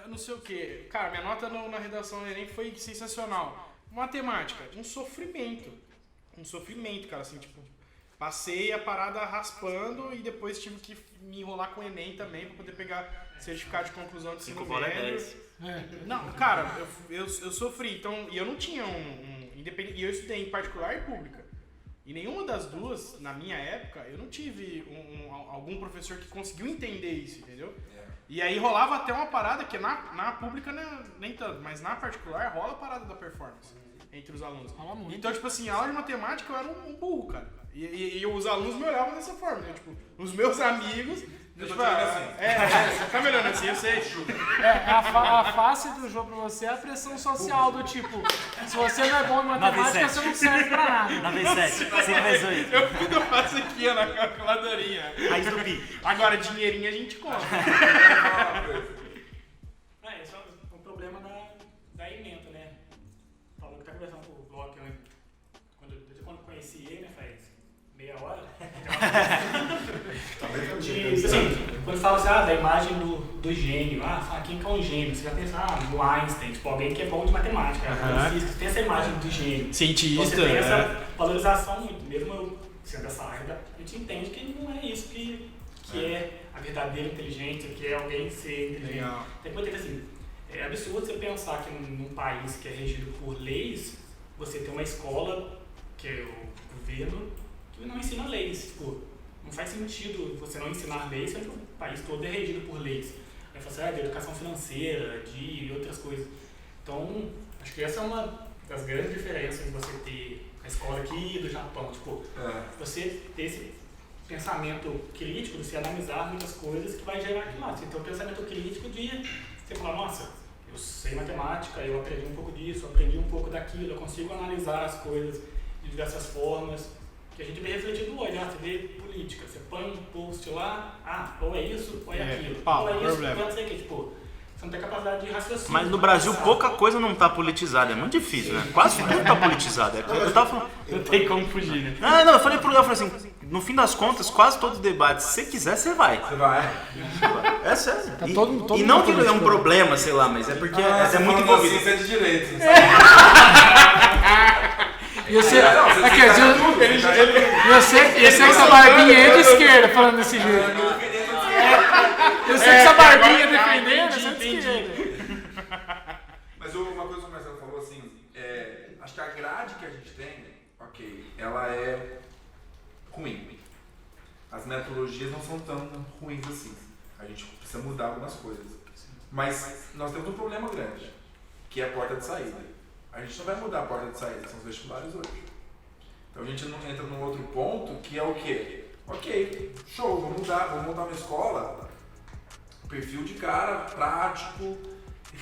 não sei o quê. Cara, minha nota na redação do Enem foi sensacional. Matemática, um sofrimento. Um sofrimento, cara, assim, tipo... Passei a parada raspando e depois tive que me enrolar com o Enem também pra poder pegar certificado de conclusão de ensino médio. Não, cara, eu sofri, então, e eu não tinha independente, e eu estudei em particular e pública. E nenhuma das duas, na minha época, eu não tive algum professor que conseguiu entender isso, entendeu? E aí rolava até uma parada que na pública nem tanto, mas na particular rola a parada da performance entre os alunos. Então, tipo assim, a aula de matemática eu era um burro, cara. E os alunos me olhavam dessa forma, né? Tipo, os meus amigos... Eu tipo, tô te olhando assim. Você tá me olhando assim, eu sei. A face do jogo pra você é a pressão social do tipo, se você não é bom em matemática, você não serve pra nada. 9 × 7, 5 × 8. Eu faço aqui ó, na calculadorinha. Raiz do pi. Agora, dinheirinho a gente compra. Esse é um problema da ementa, né? Falou que tá conversando com o Bloco, né? Quando conheci ele, né, faz meia hora. Assim, quando fala assim, da imagem do gênio, fala quem que é um gênio? Você já pensa, no Einstein, tipo, alguém que é bom de matemática, física, tem essa imagem do gênio. Cientista, então, você tem essa valorização muito, mesmo eu sendo dessa área, a gente entende que não é isso que é a verdadeira inteligência, que é alguém ser inteligente. Legal. Tem muita coisa assim, é absurdo você pensar que num país que é regido por leis, você tem uma escola, que é o governo, que não ensina leis. Tipo, não faz sentido você não ensinar leis, sendo que o país todo é regido por leis. Aí fala assim, de educação financeira, de outras coisas. Então, acho que essa é uma das grandes diferenças de você ter a escola aqui do Japão. Tipo, você ter esse pensamento crítico, de você analisar muitas coisas que vai gerar aquilo lá. Você ter um pensamento crítico de você falar, nossa, eu sei matemática, eu aprendi um pouco disso, eu aprendi um pouco daquilo, eu consigo analisar as coisas de diversas formas. Que a gente vê refletido hoje, você vê política, você põe um post lá, ou é isso, ou é aquilo, ou é isso, ou é não sei o que, tipo, não tem capacidade de raciocínio. Mas no Brasil pouca coisa não tá politizada, é muito difícil, né? Quase tudo tá politizado. Eu tava falando. Não tem como fugir, né? Ah, não, eu falei assim, no fim das contas, quase todo debate, se você quiser, você vai. Você vai. É sério. Tá todo E não mundo que é um político. problema, sei lá, mas é porque Você é muito falando envolvido. assim, você é de direito. E você, Não, você aqui, tá você, tudo, ele já- e você com essa barbinha é de esquerda falando desse jeito. Eu sei que essa barbinha defendendo, você é de esquerda. Mas uma coisa que o Marcelo falou assim, acho que a grade que a gente tem, ok, ela é ruim. As metodologias não são tão ruins assim. A gente precisa mudar algumas coisas. Mas nós temos um problema grande, que é a porta de saída. A gente não vai mudar a porta de saída, são os vestibulares hoje. Então a gente não entra num outro ponto que é o quê? Ok, show, vamos mudar, vamos montar uma escola, perfil de cara, prático,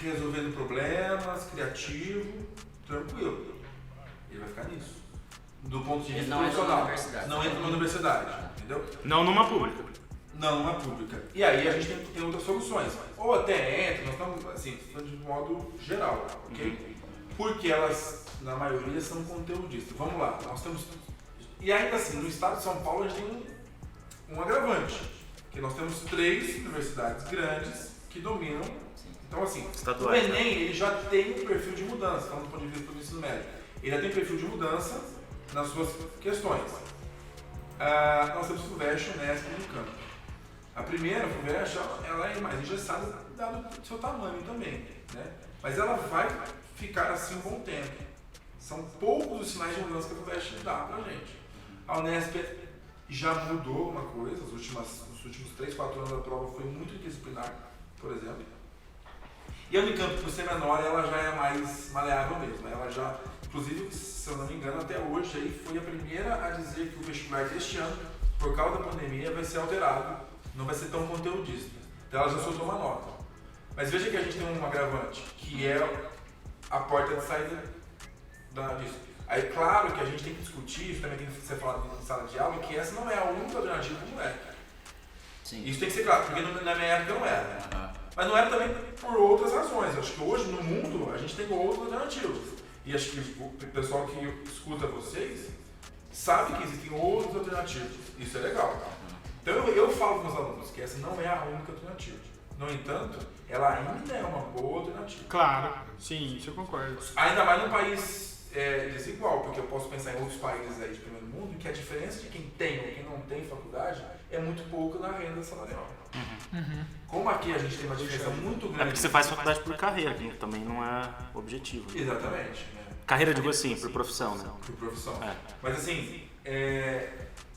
resolvendo problemas, criativo, tranquilo. Ele vai ficar nisso. Do ponto de Ele vista não entra na profissional. universidade. Não entra na universidade, entendeu? Não numa pública. Não, numa pública. E aí a gente tem outras soluções. Ou até entra, nós estamos assim, falando de modo geral, ok? Porque elas, na maioria, são conteudistas. Vamos lá, nós temos... E ainda assim, no estado de São Paulo a gente tem um agravante. Que nós temos 3 universidades grandes que dominam. Então assim, Estaduais, o Enem ele já tem um perfil de mudança, falando do ponto de vista do ensino médio. Ele já tem um perfil de mudança nas suas questões. Nós temos FUVEST, Unesp e Unicamp. A primeira, a FUVEST, ela é mais engessada, dado o seu tamanho também, né? Mas ela vai ficar assim um bom tempo. São poucos os sinais de mudança que a FUVEST dá pra gente. A Unesp já mudou uma coisa, os últimos 3, 4 anos da prova foi muito disciplinar, por exemplo. E a Unicamp, por ser menor, ela já é mais maleável mesmo. Ela já, inclusive, se eu não me engano, até hoje aí foi a primeira a dizer que o vestibular deste ano, por causa da pandemia, vai ser alterado, não vai ser tão conteudista. Então ela já soltou uma nota. Mas veja que a gente tem um agravante, que é a porta de saída disso. Aí, claro que a gente tem que discutir, isso também tem que ser falado em sala de aula, que essa não é a única alternativa do moleque. Sim. Isso tem que ser claro, porque na minha época não era. Mas não era também por outras razões. Acho que hoje, no mundo, a gente tem outras alternativas. E acho que o pessoal que escuta vocês sabe que existem outras alternativas. Isso é legal. Então eu falo com os alunos que essa não é a única alternativa. No entanto, ela ainda é uma boa alternativa. Claro, sim, isso eu concordo. Ainda mais num país desigual, porque eu posso pensar em outros países aí de primeiro mundo que a diferença de quem tem ou quem não tem faculdade é muito pouco na renda salarial. Como aqui a gente tem uma diferença muito grande... É porque você faz faculdade por carreira, que também não é objetivo. Né? Exatamente. Né? Carreira, digo assim, por profissão, né? Por profissão. É. Mas assim,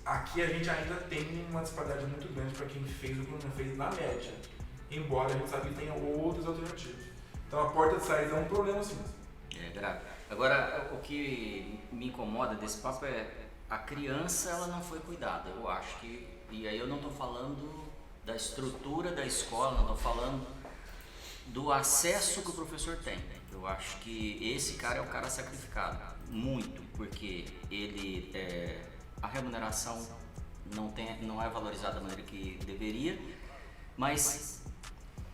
aqui a gente ainda tem uma disparidade muito grande para quem fez ou quem não fez na média. Embora a gente sabe que tenha outras alternativas. Então a porta de saída é um problema sim. É grave. Agora, o que me incomoda desse papo é a criança, ela não foi cuidada. Eu acho que, e aí eu não estou falando da estrutura da escola, não estou falando do acesso que o professor tem. Eu acho que esse cara é o cara sacrificado, muito, porque ele, a remuneração não é valorizada da maneira que deveria, mas...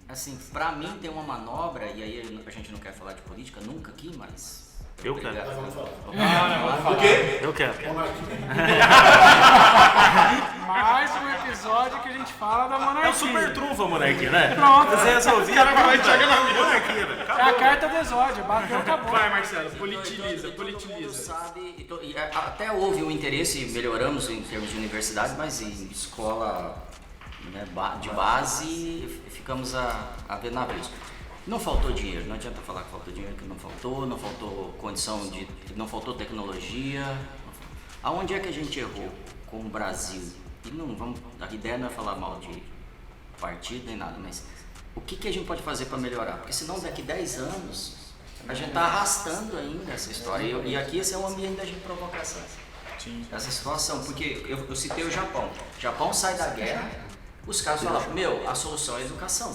Assim, pra mim tem uma manobra, e aí a gente não quer falar de política nunca aqui, mas... Eu quero. Vamos falar. O quê? Eu quero. Mais um episódio que a gente fala da monarquia. É o super trunfo a monarquia, né? Pronto. Você resolvia. Cara, vai chegar na monarquia, velho. É a carta do exódio, bateu, acabou. Vai, Marcelo, Todo mundo politiliza. sabe, até houve um interesse, melhoramos em termos de universidade, mas em escola, né, de base ficamos a ver navios. Não faltou dinheiro, não adianta falar que faltou dinheiro, que não faltou condição não faltou tecnologia. Aonde é que a gente errou como Brasil? E a ideia não é falar mal de partido nem nada, mas o que a gente pode fazer para melhorar? Porque senão daqui 10 anos a gente está arrastando ainda essa história. E aqui esse é o ambiente da gente provocar essa situação, porque eu citei o Japão. O Japão sai da guerra. Os caras falam, a solução é a educação,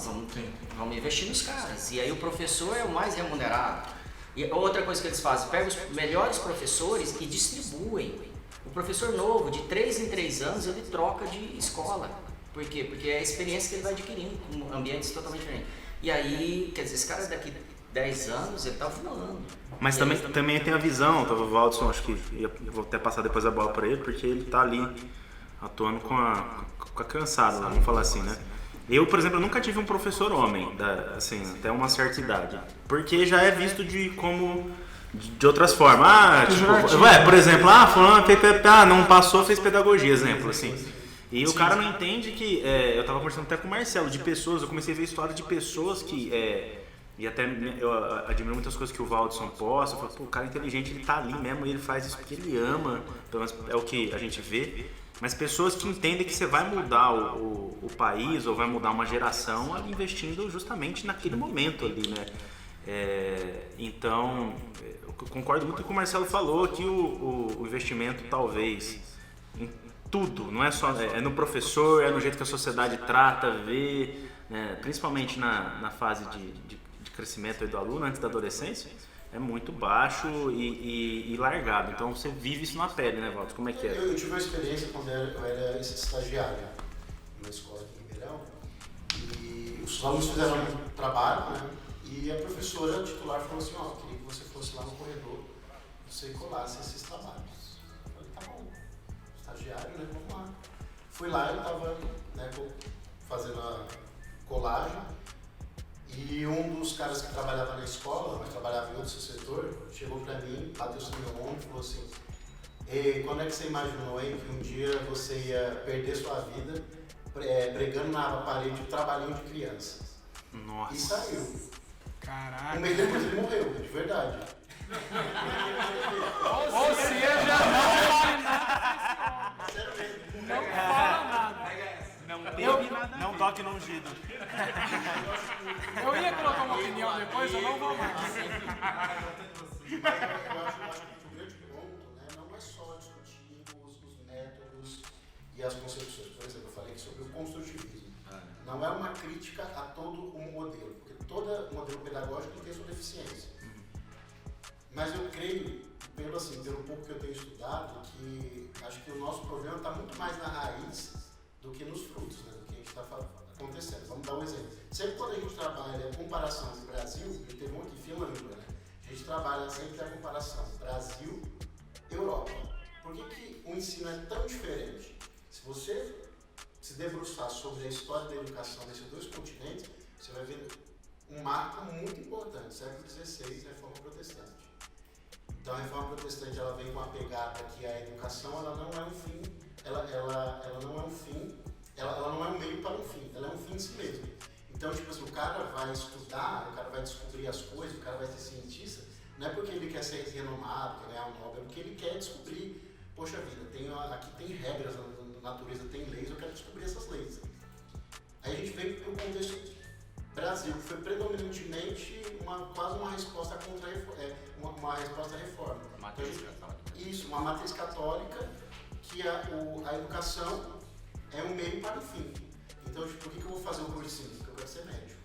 vamos investir nos caras. E aí o professor é o mais remunerado. E outra coisa que eles fazem, pegam os melhores professores e distribuem. O professor novo, de 3 em 3 anos, ele troca de escola. Por quê? Porque é a experiência que ele vai adquirindo, com ambientes totalmente diferentes. E aí, quer dizer, esse cara daqui 10 anos, ele tá voando. Mas também tem a visão, tá? O Valdson, acho que vou até passar depois a bola pra ele, porque ele tá ali atuando com a criançada, vamos falar assim, né? Eu, por exemplo, nunca tive um professor homem, assim, até uma certa idade, porque já é visto de outras formas. Por exemplo, fulano não passou, fez pedagogia, exemplo, assim. E o cara não entende que, eu tava conversando até com o Marcelo, de pessoas, eu comecei a ver história de pessoas que, e até eu admiro muitas coisas que o Valdson posta, eu falo, pô, o cara é inteligente, ele tá ali mesmo, e ele faz isso porque ele ama, pelo menos é o que a gente vê, mas pessoas que entendem que você vai mudar o país, ou vai mudar uma geração, ali investindo justamente naquele momento ali, né? Então, eu concordo muito com o que o Marcelo falou, que o investimento talvez em tudo, não é só no professor, é no jeito que a sociedade trata, vê, né, principalmente na fase de crescimento aí do aluno, antes da adolescência, é muito baixo e largado. Então você vive isso na pele, né, Walter? Como é que é? Eu tive uma experiência quando eu era estagiário numa escola aqui em Ribeirão, e os alunos fizeram um trabalho, né? E a professora titular falou assim, queria que você fosse lá no corredor, você colasse esses trabalhos. Eu falei, tá bom, estagiário, né, vamos lá. Fui lá, eu estava, né, fazendo a colagem, e um dos caras que trabalhava na escola, mas trabalhava em outro setor, chegou para mim, bateu no meu ombro e falou assim, quando é que você imaginou, hein, que um dia você ia perder sua vida pregando na parede um trabalhinho de criança? Nossa. E saiu. Caraca. Um mês depois ele morreu, de verdade. Ou seja, não vale nada. Não fala nada. Não toque no ungido. Eu ia colocar uma opinião depois, eu não vou mais. Eu acho que o grande ponto, né, não é só discutir os métodos e as concepções. Por exemplo, eu falei sobre o construtivismo. Não é uma crítica a todo o modelo, porque todo modelo pedagógico tem sua deficiência. Mas eu creio, pelo pouco que eu tenho estudado, que acho que o nosso problema está muito mais na raiz do que nos frutos, né, do que a gente está acontecendo. Vamos dar um exemplo. Sempre quando a gente trabalha a comparação do Brasil, e teve um aqui, Finlândia, né, a gente trabalha sempre a comparação Brasil-Europa. Por que o ensino é tão diferente? Se você se debruçar sobre a história da educação nesses dois continentes, você vai ver um marco muito importante, século XVI, Reforma Protestante. Então a Reforma Protestante ela vem com a pegada que a educação ela não é um fim, ela não é um fim, ela não é um meio para um fim, ela é um fim em si mesmo. Então, tipo assim, o cara vai estudar, o cara vai descobrir as coisas, o cara vai ser cientista, não é porque ele quer ser renomado, quer ganhar um Nobel, é porque ele quer descobrir, poxa vida, aqui tem regras na natureza, tem leis, eu quero descobrir essas leis. Aí a gente veio para o contexto Brasil, que foi predominantemente quase uma resposta contra uma resposta à reforma. Matriz católica. Isso, uma matriz católica que a educação é um meio para o fim. Então, por que eu vou fazer o cursinho? Porque eu quero ser médico.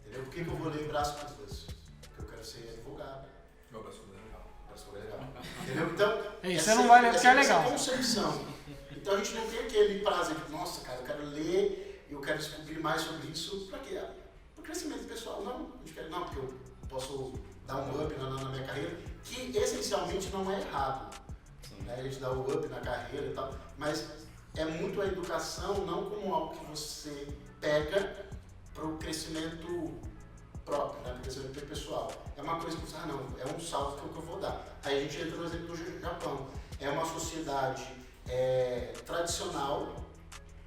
Entendeu? Por que eu vou ler Brás Cubas? Porque eu quero ser advogado. Meu braço é legal. Braço é legal. Entendeu? Então, Você não vai ler porque é legal. Essa concepção. Então a gente não tem aquele prazer de, nossa, cara, eu quero ler, eu quero descobrir mais sobre isso. Pra quê? Para o crescimento pessoal. Não, a gente quer, não, porque eu posso dar um up na minha carreira, que essencialmente não é errado. Né? A gente dá o up na carreira e tal, mas é muito a educação não como algo que você pega para o crescimento próprio, né? Para o crescimento pessoal. É uma coisa que você, não, é um salto que eu vou dar. Aí a gente entra no exemplo do Japão. É uma sociedade tradicional,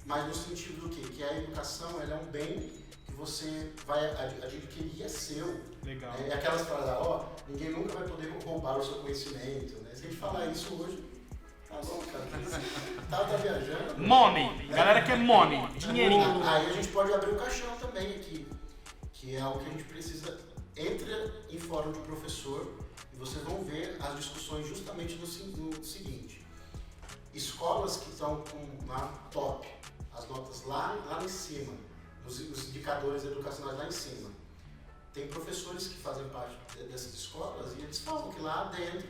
mas no sentido do quê? Que a educação ela é um bem que você vai adquirir, é seu. Legal. É aquelas frases, ninguém nunca vai poder roubar o seu conhecimento. Né? Se a gente falar isso hoje, tá bom, cara. Tá viajando. Money. Galera quer money. Dinheirinho. Aí a gente pode abrir o caixão também aqui, que é algo que a gente precisa. Entra em fórum de professor e vocês vão ver as discussões justamente no seguinte. Escolas que estão na top, as notas lá em cima, os indicadores educacionais lá em cima. Tem professores que fazem parte dessas escolas e eles falam que lá dentro,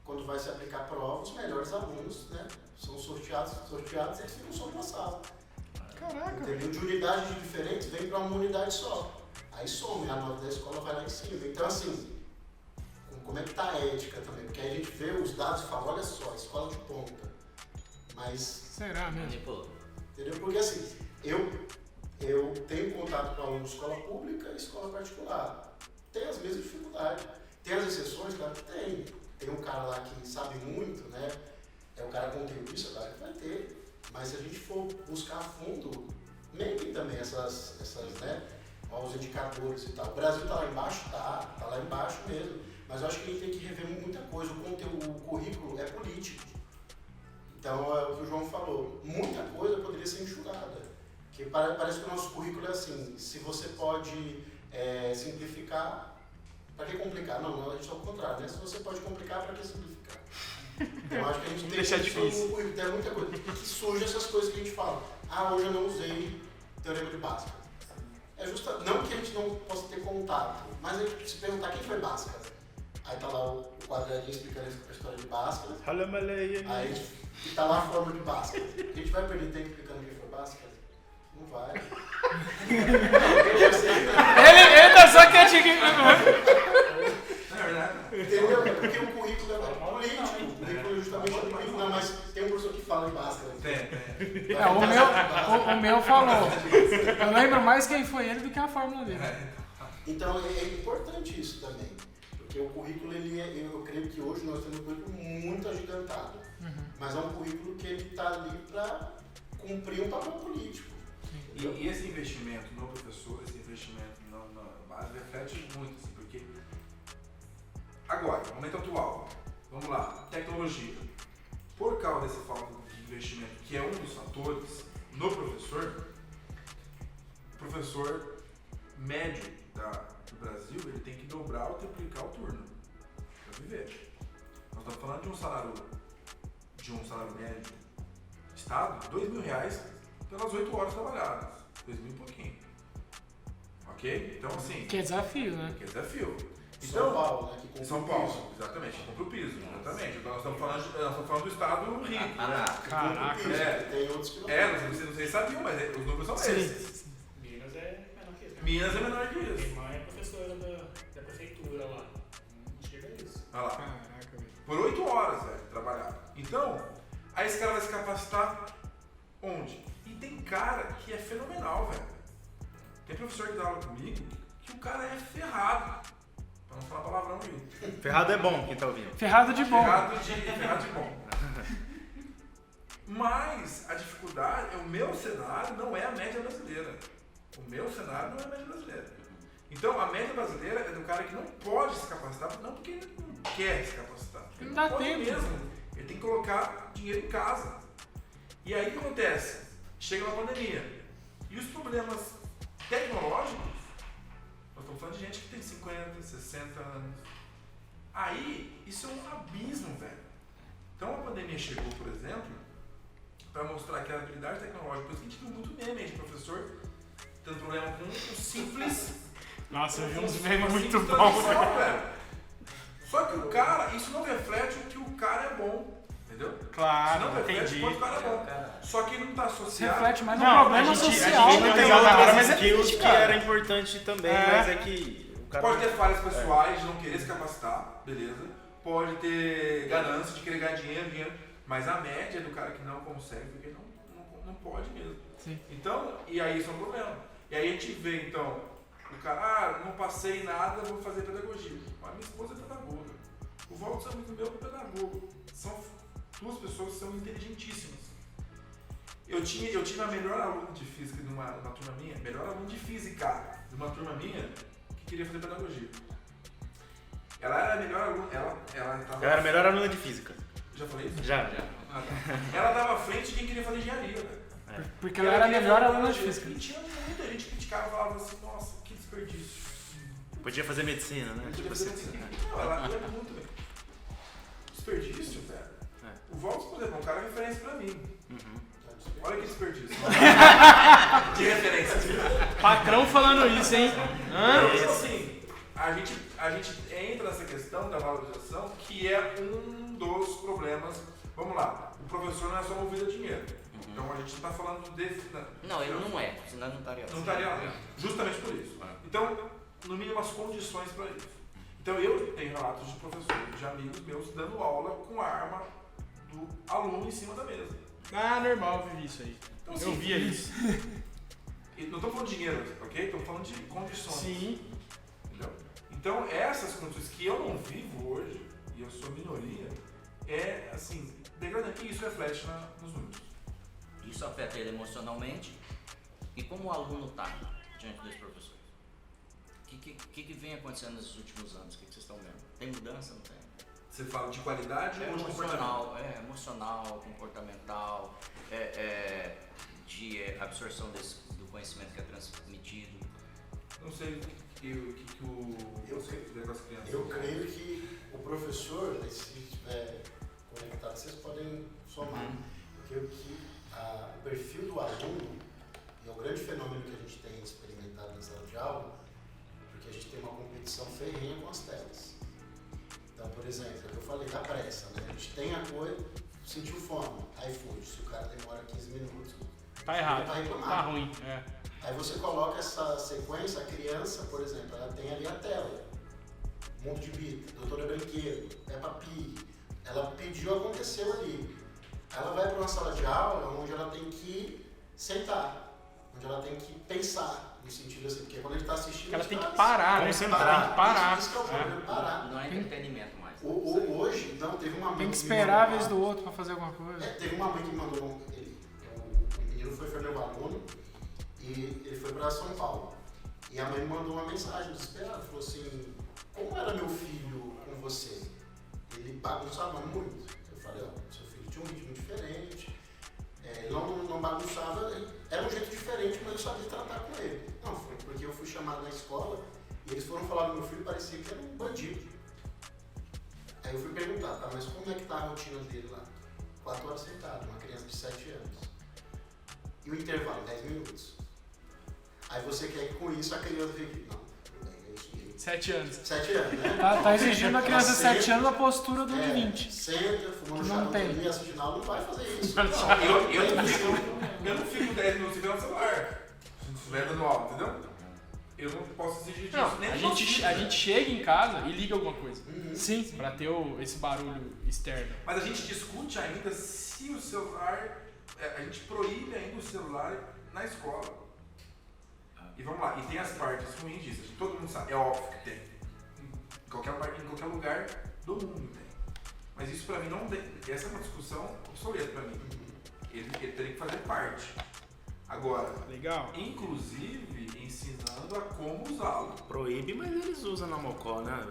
quando vai se aplicar prova, os melhores alunos, né, são sorteados e eles ficam só numa sala. Caraca. Entendeu? De unidades diferentes vem para uma unidade só. Aí soma, e a nota da escola vai lá em cima. Então, assim, como é que tá a ética também? Porque aí a gente vê os dados e fala, olha só, escola de ponta. Mas... Será mesmo? Entendeu? Porque assim, eu tenho contato com aluno de escola pública e escola particular. Tem as mesmas dificuldades. Tem as exceções? Claro que tem. Tem um cara lá que sabe muito, né? É um cara conteudista, claro que vai ter. Mas se a gente for buscar a fundo, mentem também essas né? Os indicadores e tal. O Brasil está lá embaixo? Tá lá embaixo mesmo. Mas eu acho que a gente tem que rever muita coisa. O currículo é político. Então, é o que o João falou. Muita coisa poderia ser enxugada. Que parece que o nosso currículo é assim, se você pode simplificar, para que complicar? Não, a gente é o contrário, né? Se você pode complicar, para que simplificar? Então, acho que a gente tem deixar difícil. Tem muita coisa. Que surge essas coisas que a gente fala. Hoje eu não usei teorema de Bhaskara. Não que a gente não possa ter contato, mas a gente se perguntar quem foi Bhaskara. Aí tá lá o quadradinho explicando a história de Bhaskara. Aí tá lá a forma de Bhaskara. A gente vai perder tempo explicando quem foi Bhaskara? Não vai. Ele tá só quietinho. Não é verdade? Entendeu? Porque o currículo é político. O currículo é justamente político. Não, mas tem um professor que fala em Bhaskara. Tem. O meu falou. Eu lembro mais quem foi ele do que a fórmula dele. Então é importante isso também. Porque o currículo, eu creio que hoje nós temos um currículo muito agigantado. Mas é um currículo que ele está ali para cumprir um papel político. E esse investimento no professor, esse investimento na base, reflete muito, assim, porque agora, no momento atual, vamos lá, tecnologia. Por causa desse falta de investimento, que é um dos fatores no professor, o professor médio do Brasil, ele tem que dobrar ou triplicar o turno para viver. Nós estamos falando de um salário médio Estado, R$2.000 pelas 8 horas trabalhadas. 2.000 e pouquinho. Ok? Então, assim... Que é desafio, né? Que é desafio. Então, São Paulo, né? Que São Paulo, exatamente. Compra o piso, exatamente. Então, nós estamos falando do Estado rico, né? Caraca. Tem outros que não. Não sei se sabiam, mas os números são esses. Minas é menor que isso. Minas é menor que Minha isso. irmã é professora da prefeitura lá. Não chega a isso. Olha lá. Caraca, velho. Por 8 horas, velho, trabalhar. Então, aí esse cara vai se capacitar onde? E tem cara que é fenomenal, velho. Tem professor que dá aula comigo que o cara é ferrado. Pra não falar palavrão, viu? Ferrado é bom, quem tá ouvindo. Ferrado de bom. Ferrado de bom. Mas a dificuldade, o meu cenário não é a média brasileira. O meu cenário não é a média brasileira. Então, a média brasileira é do cara que não pode se capacitar, não porque ele não quer se capacitar. Porque Não dá pode tempo. mesmo. Ele tem que colocar dinheiro em casa. E aí o que acontece? Chega uma pandemia. E os problemas tecnológicos, nós estamos falando de gente que tem 50, 60 anos. Aí, isso é um abismo, velho. Então a pandemia chegou, por exemplo, para mostrar que a habilidade tecnológica, por isso que a gente viu muito meme aí de professor tendo problema com o simples. Nossa, eu vi com uns uma memes muito simples bons. tradução, velho. Só que o cara, isso não reflete o que o cara é bom, entendeu? Isso Claro, não reflete entendi. o quanto o cara é bom. Só que não está Se associado. reflete mais no Não, problema a gente social. não né? tem Tem outra, outras mas é skills triste, que cara. era importante também, mas é que o cara... Pode ter falhas pessoais de não querer se capacitar, beleza. Pode ter ganância de querer ganhar dinheiro, mas a média é do cara que não consegue, porque não pode mesmo. Sim. Então, e aí isso é um problema. E aí a gente vê, então, o cara, não passei nada, vou fazer pedagogia. Mas minha esposa é pedagoga. O Walter é amigo meu que é pedagogo. São duas pessoas que são inteligentíssimas. Eu tive a melhor aluna de física de uma turma minha, melhor aluna de física de uma turma minha que queria fazer pedagogia. Ela era a melhor aluna, ela era a melhor aluna de física. Já falei isso? Já. Ah, tá. Ela estava à frente de quem queria fazer engenharia, velho. Porque ela era a melhor aluna de física. E tinha muita gente que criticava e falava assim, nossa, que desperdício. Podia fazer medicina, né? Podia Tipo fazer assim. assim. Não, ela ia muito bem. Desperdício, velho. O Walter, por exemplo, é um cara referência pra mim. Olha que desperdício. De referência. Patrão falando isso, hein? Então, assim, a gente entra nessa questão da valorização, que é um dos problemas. Vamos lá, o professor não é só movido a dinheiro. Então a gente não está falando desse. Não, ele não é, senão não estaria. Não estaria lá. Justamente por isso. Então, no mínimo, as condições para isso. Então eu tenho relatos de professores, de amigos meus, dando aula com a arma do aluno em cima da mesa. Ah, normal, eu vivi isso aí. Então, Eu assim, via isso. E não estou falando de dinheiro, ok? Estou falando de condições. Sim. Entendeu? Então, essas condições que eu não vivo hoje, e eu sou minoria, é, assim, degradante. E isso reflete nos números. Isso afeta ele emocionalmente. E como o aluno está diante dos professores? O que vem acontecendo nesses últimos anos? O que vocês estão vendo? Tem mudança? Não tem? Você fala de qualidade ou de comportamento? Emocional, comportamental, de absorção do conhecimento que é transmitido. Não sei o que vê com as crianças. Eu creio que o professor, se estiver conectado, vocês podem somar. Porque o perfil do aluno, e é o grande fenômeno que a gente tem experimentado na sala de aula, porque a gente tem uma competição ferrenha com as telas. Então, por exemplo, é o que eu falei da pressa, né? A gente tem a coisa, sentiu fome, iFood, se o cara demora 15 minutos, Tá errado. ele vai reclamar. Tá ruim. É. Aí você coloca essa sequência, a criança, por exemplo, ela tem ali a tela. Mundo de Bita, Doutora Brinquedo, Peppa Pig. Ela pediu, aconteceu ali. Ela vai para uma sala de aula onde ela tem que sentar, onde ela tem que pensar, no sentido assim, porque quando ele está assistindo... Ela tem que parar, né? Você tem que parar. Isso que é o problema, parar. Não é entretenimento mais. Hoje, não, teve uma mãe Tem que me esperar a mandou vez do outro pra fazer alguma coisa. teve uma mãe que mandou o menino foi meu aluno e ele foi para São Paulo. E a mãe me mandou uma mensagem desesperada, falou assim, como era meu filho com você? Ele bagunçava muito. Eu falei, seu filho tinha um ritmo diferente, ele não bagunçava, era um jeito diferente, mas eu sabia tratar com ele. Não, foi porque eu fui chamado na escola e eles foram falar do meu filho, parecia que era um bandido. Aí eu fui perguntar, tá, mas como é que tá a rotina dele lá? 4 horas sentado, uma criança de 7 anos. E o intervalo, 10 minutos. Aí você quer que com isso a criança fique, não, tudo bem, é isso mesmo. 7 anos. 7 anos, né? Tá exigindo a criança de 7 anos a postura do de 20. Senta, fumando Não charuto tem. ali, assistindo aula, não vai fazer isso. Eu não fico 10 minutos vendo o celular. Se não estiver dando aula, entendeu? Eu não posso exigir disso. Não, nem a no gente filho. chega em casa e liga alguma coisa. Sim. Pra ter esse barulho externo. Mas a gente discute ainda se o celular. A gente proíbe ainda o celular na escola. E vamos lá, e tem as partes ruins disso. Todo mundo sabe, é óbvio que tem. Em qualquer lugar do mundo tem. Mas isso pra mim não tem. Essa é uma discussão obsoleta pra mim. Ele teria que fazer parte. Agora, Legal. inclusive ensinando a como usá-lo. Proíbe, mas eles usam na Mocó, né?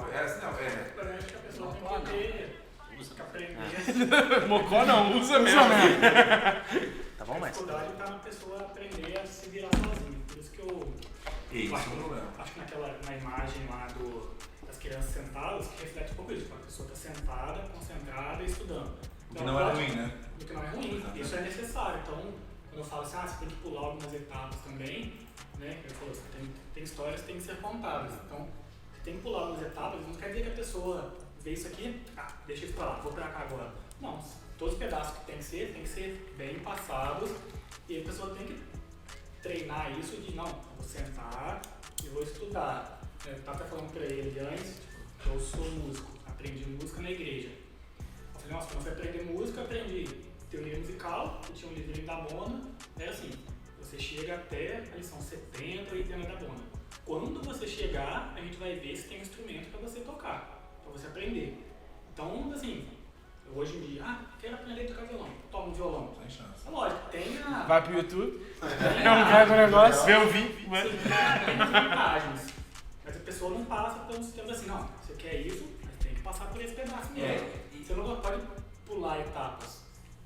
Parece que a pessoa tem que ter, que aprender. Mocó não, usa mesmo. Tá bom, A mas. dificuldade está na pessoa aprender a se virar sozinho. Por isso que eu Isso é acho, um problema. acho que na imagem lá das crianças sentadas, que reflete um pouco isso. A pessoa está sentada, concentrada e estudando. O que não é ruim, né? O que não é ruim, isso é necessário. Então, quando eu falo assim, você tem que pular algumas etapas também, né? Eu falo, tem histórias que têm que ser contadas. Então, você tem que pular algumas etapas, não quer dizer que a pessoa vê isso aqui, deixa isso pra lá, vou pra cá agora. Não, todos os pedaços que tem que ser bem passados e a pessoa tem que treinar isso de, não, eu vou sentar e vou estudar. Eu tava falando pra ele antes, tipo, eu sou músico, aprendi música na igreja. Eu falei, nossa, quando você aprender música, eu aprendi teoria musical, que tinha um livrinho da Bona, é assim, você chega até a lição 70, 80 da Bona. Quando você chegar, a gente vai ver se tem um instrumento para você tocar, para você aprender. Então, assim, hoje em dia, quero aprender a tocar violão, toma um violão. Sem chance. É lógico, tem a... Vai pro YouTube, Pega o negócio. vê o vídeo. Sim, tem as vantagens. Mas a pessoa não passa por uns tempos assim, não, você quer isso, mas tem que passar por esse pedaço mesmo. Você não pode pular etapas.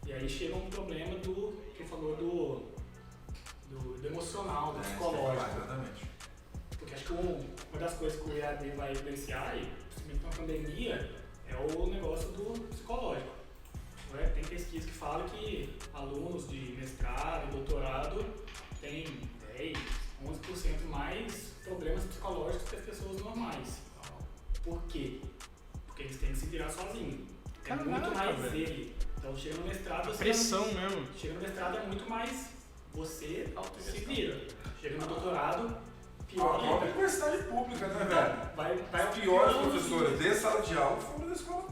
E aí chega um problema que falou do emocional, do psicológico. Exatamente. Porque acho que uma das coisas que o EAD vai influenciar, e principalmente na pandemia, é o negócio do psicológico. Tem pesquisa que fala que alunos de mestrado e doutorado têm 10, 11% mais problemas psicológicos que as pessoas normais. Por quê? Porque eles têm que se virar sozinhos. Tem muito mais ele Então chega no mestrado, você Pressão mesmo. chega no mestrado é muito mais você se vira. Chega no doutorado, pior A própria ainda. universidade pública, né, velho? Vai Os piores piorando, professores de sala de aula foram da escola,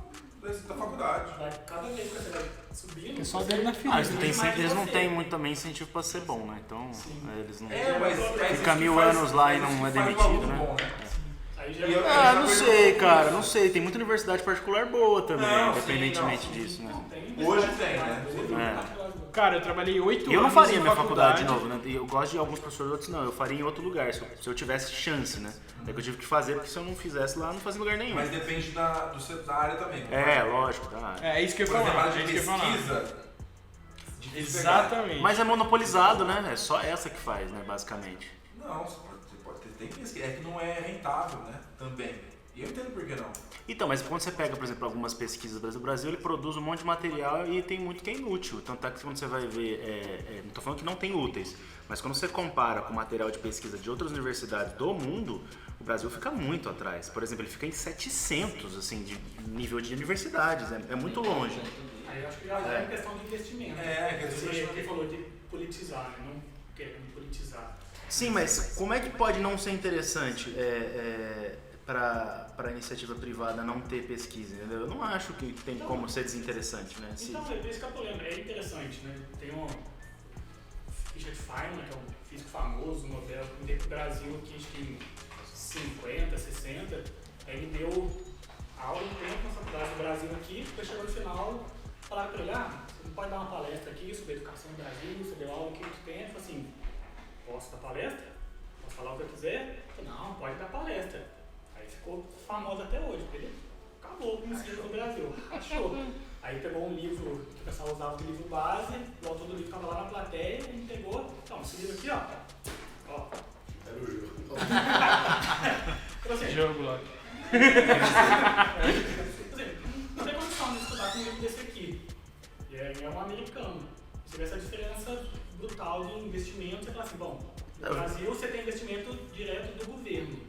da faculdade. Vai, cada vez que você vai subindo, Pessoal dele na fila. Ah, eles não você. têm muito também incentivo pra ser bom, né? Então, eles não... Mas Fica isso 1000 faz- anos lá e mas não isso é faz um demitido, aluno né? bom, aí já E eu- Ah, não sei, cara, não sei. Tem muita universidade particular boa também, Não, sim, independentemente não. disso, né? Hoje tem, né? Cara, eu trabalhei 8 anos Eu não faria em minha faculdade de novo, né? Eu gosto de alguns professores, outros não. Eu faria em outro lugar, se eu tivesse chance, né? É que eu tive que fazer, porque se eu não fizesse lá, eu não fazia em lugar nenhum. Mas depende da área também. É, lógico, tá. É isso que eu ia Por exemplo, a falar. área É de isso que eu ia falar. pesquisa. difícil Exatamente. Mas é monopolizado, né? É só essa que faz, né, basicamente. pegar. Não, você pode ter, tem pesquisa. É que não é rentável, né? Também. E eu entendo por que não. Então, mas quando você pega, por exemplo, algumas pesquisas do Brasil, ele produz um monte de material e tem muito que é inútil. Tanto é que quando você vai ver, não estou falando que não tem úteis, mas quando você compara com o material de pesquisa de outras universidades do mundo, o Brasil fica muito atrás. Por exemplo, ele fica em 700, assim, de nível de universidades, é muito longe. Aí eu acho que já é questão de investimento. Você falou de politizar, né? Não querendo politizar. Sim, mas como é que pode não ser interessante para a iniciativa privada não ter pesquisa? Entendeu? Eu não acho que tem como ser desinteressante, né? Então, é isso que eu tô lendo. É interessante, né? Tem um Richard Feynman, que é um físico famoso, Nobel, que veio pro Brasil aqui, acho que em 50, 60. Aí ele deu aula um tempo na faculdade do Brasil aqui, depois chegou no final, falaram pra ele, você não pode dar uma palestra aqui sobre educação no Brasil, você deu aula aqui muito tempo, assim, posso dar palestra? Posso falar o que eu quiser? Eu falei, não, pode dar palestra. Aí ficou famoso até hoje, ele acabou com o ensino no Brasil, achou. Aí pegou um livro, que o pessoal usava de livro base, o autor do livro estava lá na plateia, ele pegou, então, esse livro aqui, ó. Era o jogo. Então, assim, Jogo lá. não tem condição de estudar com um livro desse aqui. E é um americano. Você vê essa diferença brutal de investimento. Você fala assim, bom, no Brasil você tem investimento direto do governo.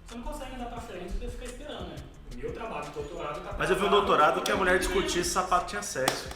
Você não consegue andar pra frente e ficar esperando, né? O meu trabalho de doutorado tá. Mas eu vi um doutorado que a mulher discutia se sapato tinha sexo.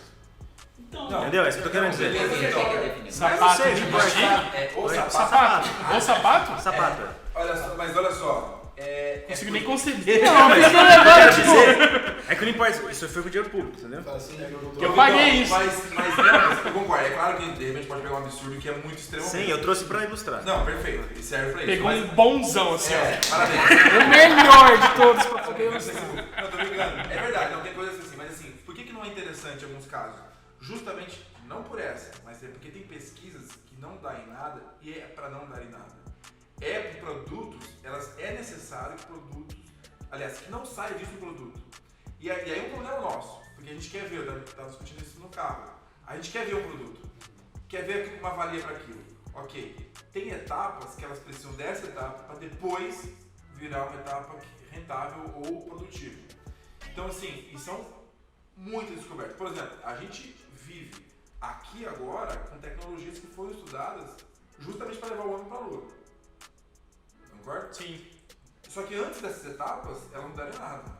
Então, Não. Entendeu? É isso que eu tô querendo dizer. Quem é que definiu? Sapato sei, de não importa. vestir? Ou sapato. Sapato? Ou sapato? Sapato. Mas olha só. Não consigo nem conceber. Não, mas eu quero dizer é que não importa, isso foi com dinheiro público, entendeu? Fala assim, né, Eu paguei isso. Mas eu concordo. É claro que de repente pode pegar um absurdo que é muito extremo. Sim, eu trouxe pra ilustrar. Não, perfeito. E serve pra isso. Pegou mas- um bonzão assim, Parabéns. ó. O melhor de todos pra poder ilustrar. Não, tô brincando. É verdade, não tem coisas assim. Mas assim, por que não é interessante em alguns casos? Justamente, não por essa, mas é porque tem pesquisas que não dão em nada e é pra não dar em nada. É que produtos, é necessário que produtos, aliás, que não saia disso o produto. E aí um problema nosso, porque a gente quer ver, eu estava discutindo isso no carro, a gente quer ver um produto, quer ver uma valia para aquilo. Ok, tem etapas que elas precisam dessa etapa para depois virar uma etapa rentável ou produtiva. Então assim, e são muitas descobertas. Por exemplo, a gente vive aqui agora com tecnologias que foram estudadas justamente para levar o homem para a Lua. Concorda? Sim. Só que antes dessas etapas, elas não deram em nada.